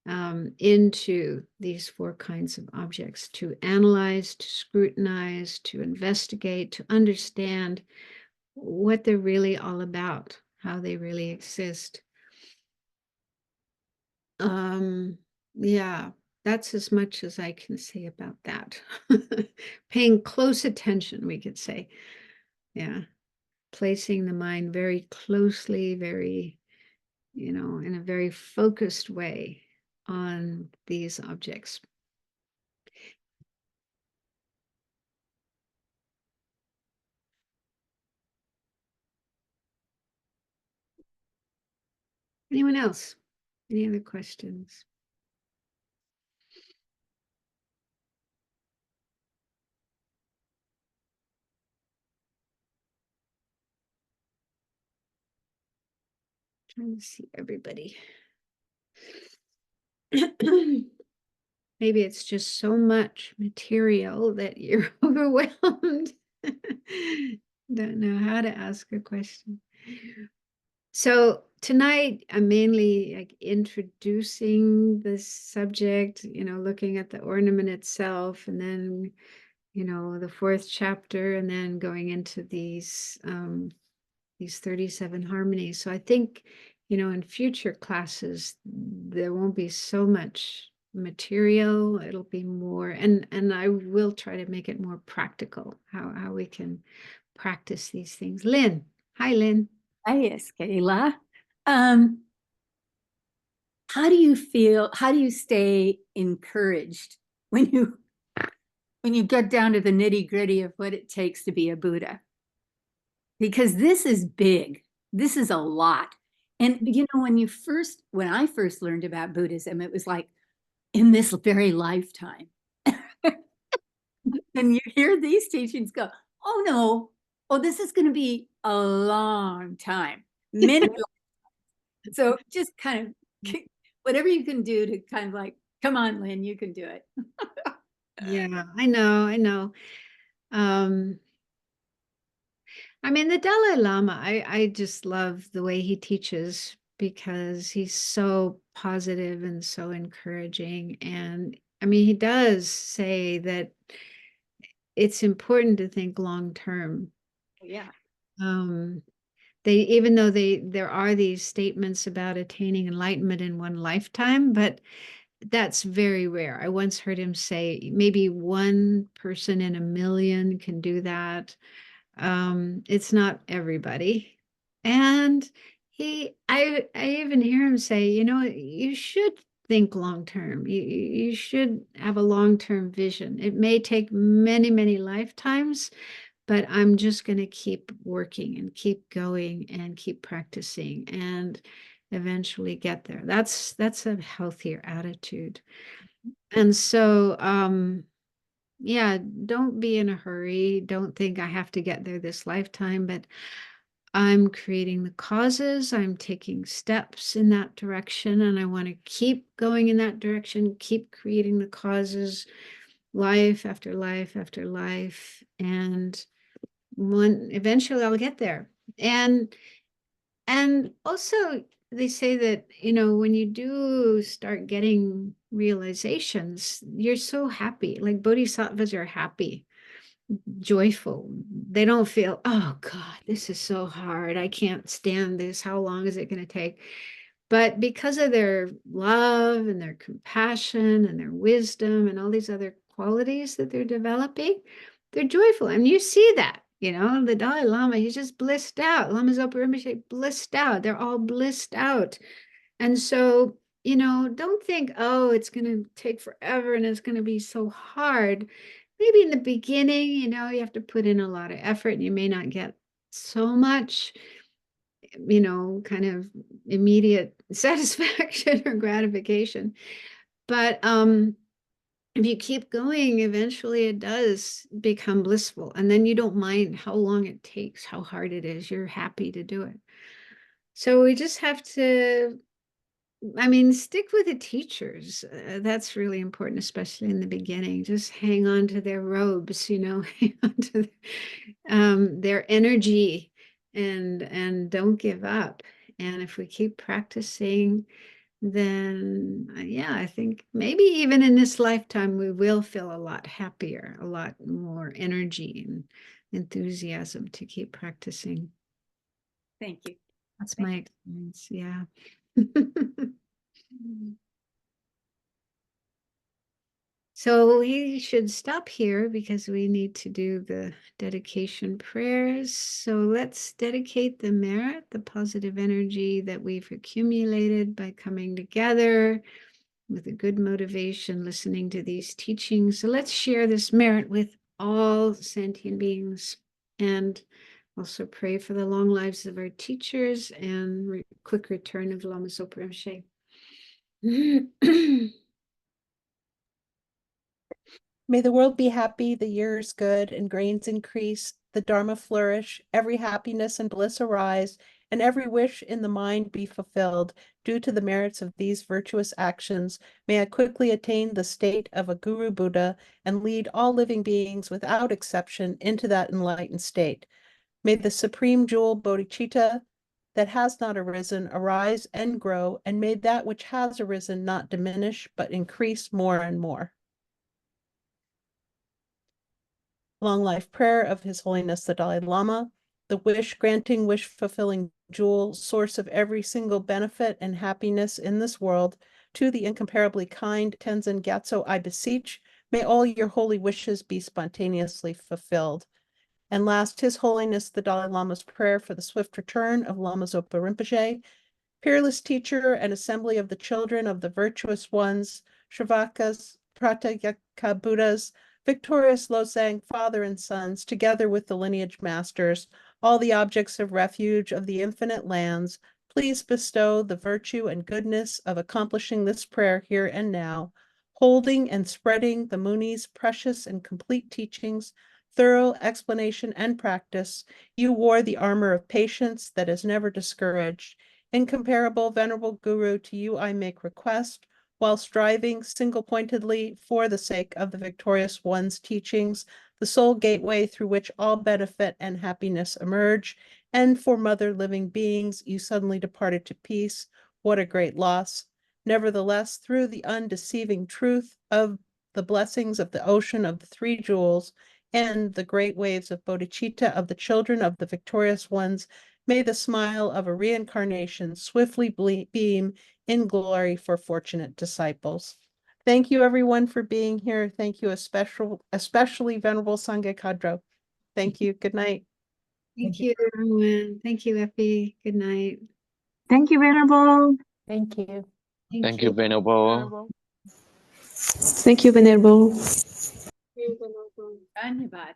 into these four kinds of objects, to analyze, to scrutinize, to investigate, to understand what they're really all about, how they really exist. Yeah, that's as much as I can say about that. Paying close attention, we could say. Yeah, placing the mind very closely, very, in a very focused way on these objects. Anyone else? Any other questions? Trying to see everybody. Maybe it's just so much material that you're overwhelmed. Don't know how to ask a question. So tonight I'm mainly like introducing this subject, looking at the ornament itself, and then, the fourth chapter, and then going into these these 37 harmonies. So I think, in future classes, there won't be so much material. It'll be more, and I will try to make it more practical, how we can practice these things. Lynn. Hi, Lynn. Hi, yes, Kayla. How do you feel? How do you stay encouraged when you get down to the nitty-gritty of what it takes to be a Buddha? Because this is big. This is a lot. And when I first learned about Buddhism, it was like in this very lifetime. And you hear these teachings go, oh no, oh, this is going to be a long time. Many. So just kind of whatever you can do to kind of like, come on, Lynn, you can do it. Yeah, I know. I mean, the Dalai Lama, I just love the way he teaches because he's so positive and so encouraging. And I mean, he does say that it's important to think long term. Yeah. Even though there are these statements about attaining enlightenment in one lifetime, but that's very rare. I once heard him say maybe one person in a million can do that. It's not everybody. And I even hear him say, you should think long term. You should have a long-term vision. It may take many, many lifetimes, but I'm just going to keep working and keep going and keep practicing and eventually get there. That's a healthier attitude. And so, yeah, don't be in a hurry. Don't think I have to get there this lifetime, but I'm creating the causes. I'm taking steps in that direction, and I want to keep going in that direction, keep creating the causes, life after life after life. And eventually I'll get there. And also they say that, when you do start getting realizations, you're so happy. Like bodhisattvas are happy, joyful. They don't feel, oh God, this is so hard. I can't stand this. How long is it going to take? But because of their love and their compassion and their wisdom and all these other qualities that they're developing, they're joyful. And you see that, the Dalai Lama, he's just blissed out. Lama Zopa Rinpoche, blissed out. They're all blissed out. And so, don't think, oh, it's going to take forever and it's going to be so hard. Maybe in the beginning, you have to put in a lot of effort and you may not get so much, kind of immediate satisfaction or gratification. But if you keep going, eventually it does become blissful. And then you don't mind how long it takes, how hard it is. You're happy to do it. So we just have to, stick with the teachers. That's really important, especially in the beginning. Just hang on to their robes, hang on to their energy and don't give up. And if we keep practicing, then yeah, I think maybe even in this lifetime, we will feel a lot happier, a lot more energy and enthusiasm to keep practicing. Thank you. That's my experience. Yeah. So we should stop here because we need to do the dedication prayers. So let's dedicate the merit, the positive energy that we've accumulated by coming together with a good motivation, listening to these teachings. So let's share this merit with all sentient beings and also pray for the long lives of our teachers and quick return of Lama Zopa Rinpoche. May the world be happy, the years good, and grains increase, the Dharma flourish, every happiness and bliss arise, and every wish in the mind be fulfilled. Due to the merits of these virtuous actions, may I quickly attain the state of a Guru Buddha and lead all living beings without exception into that enlightened state. May the supreme jewel bodhicitta that has not arisen arise and grow, and may that which has arisen not diminish, but increase more and more. Long life prayer of His Holiness the Dalai Lama. the wish-granting, wish-fulfilling jewel, source of every single benefit and happiness in this world, to the incomparably kind Tenzin Gyatso, I beseech, may all your holy wishes be spontaneously fulfilled. And last, His Holiness the Dalai Lama's prayer for the swift return of Lama Zopa Rinpoche, peerless teacher and assembly of the children of the virtuous ones, Shravakas, Pratyeka Buddhas, victorious Losang, father and sons, together with the lineage masters, all the objects of refuge of the infinite lands, please bestow the virtue and goodness of accomplishing this prayer here and now, holding and spreading the Munis' precious and complete teachings, thorough explanation and practice. You wore the armor of patience that is never discouraged. Incomparable, venerable Guru, to you I make request, while striving single-pointedly for the sake of the victorious one's teachings, the sole gateway through which all benefit and happiness emerge, and for mother living beings, you suddenly departed to peace. What a great loss. Nevertheless, through the undeceiving truth of the blessings of the ocean of the three jewels and the great waves of bodhicitta of the children of the victorious ones, may the smile of a reincarnation swiftly beam in glory for fortunate disciples. Thank you, everyone, for being here. Thank you, especially Venerable Sangye Khadro. Thank you. Good night. Thank you, everyone. Thank you, Effie. Good night. Thank you, Venerable. Thank you. Thank you, Venerable. Thank you, Venerable. Dhanyavad.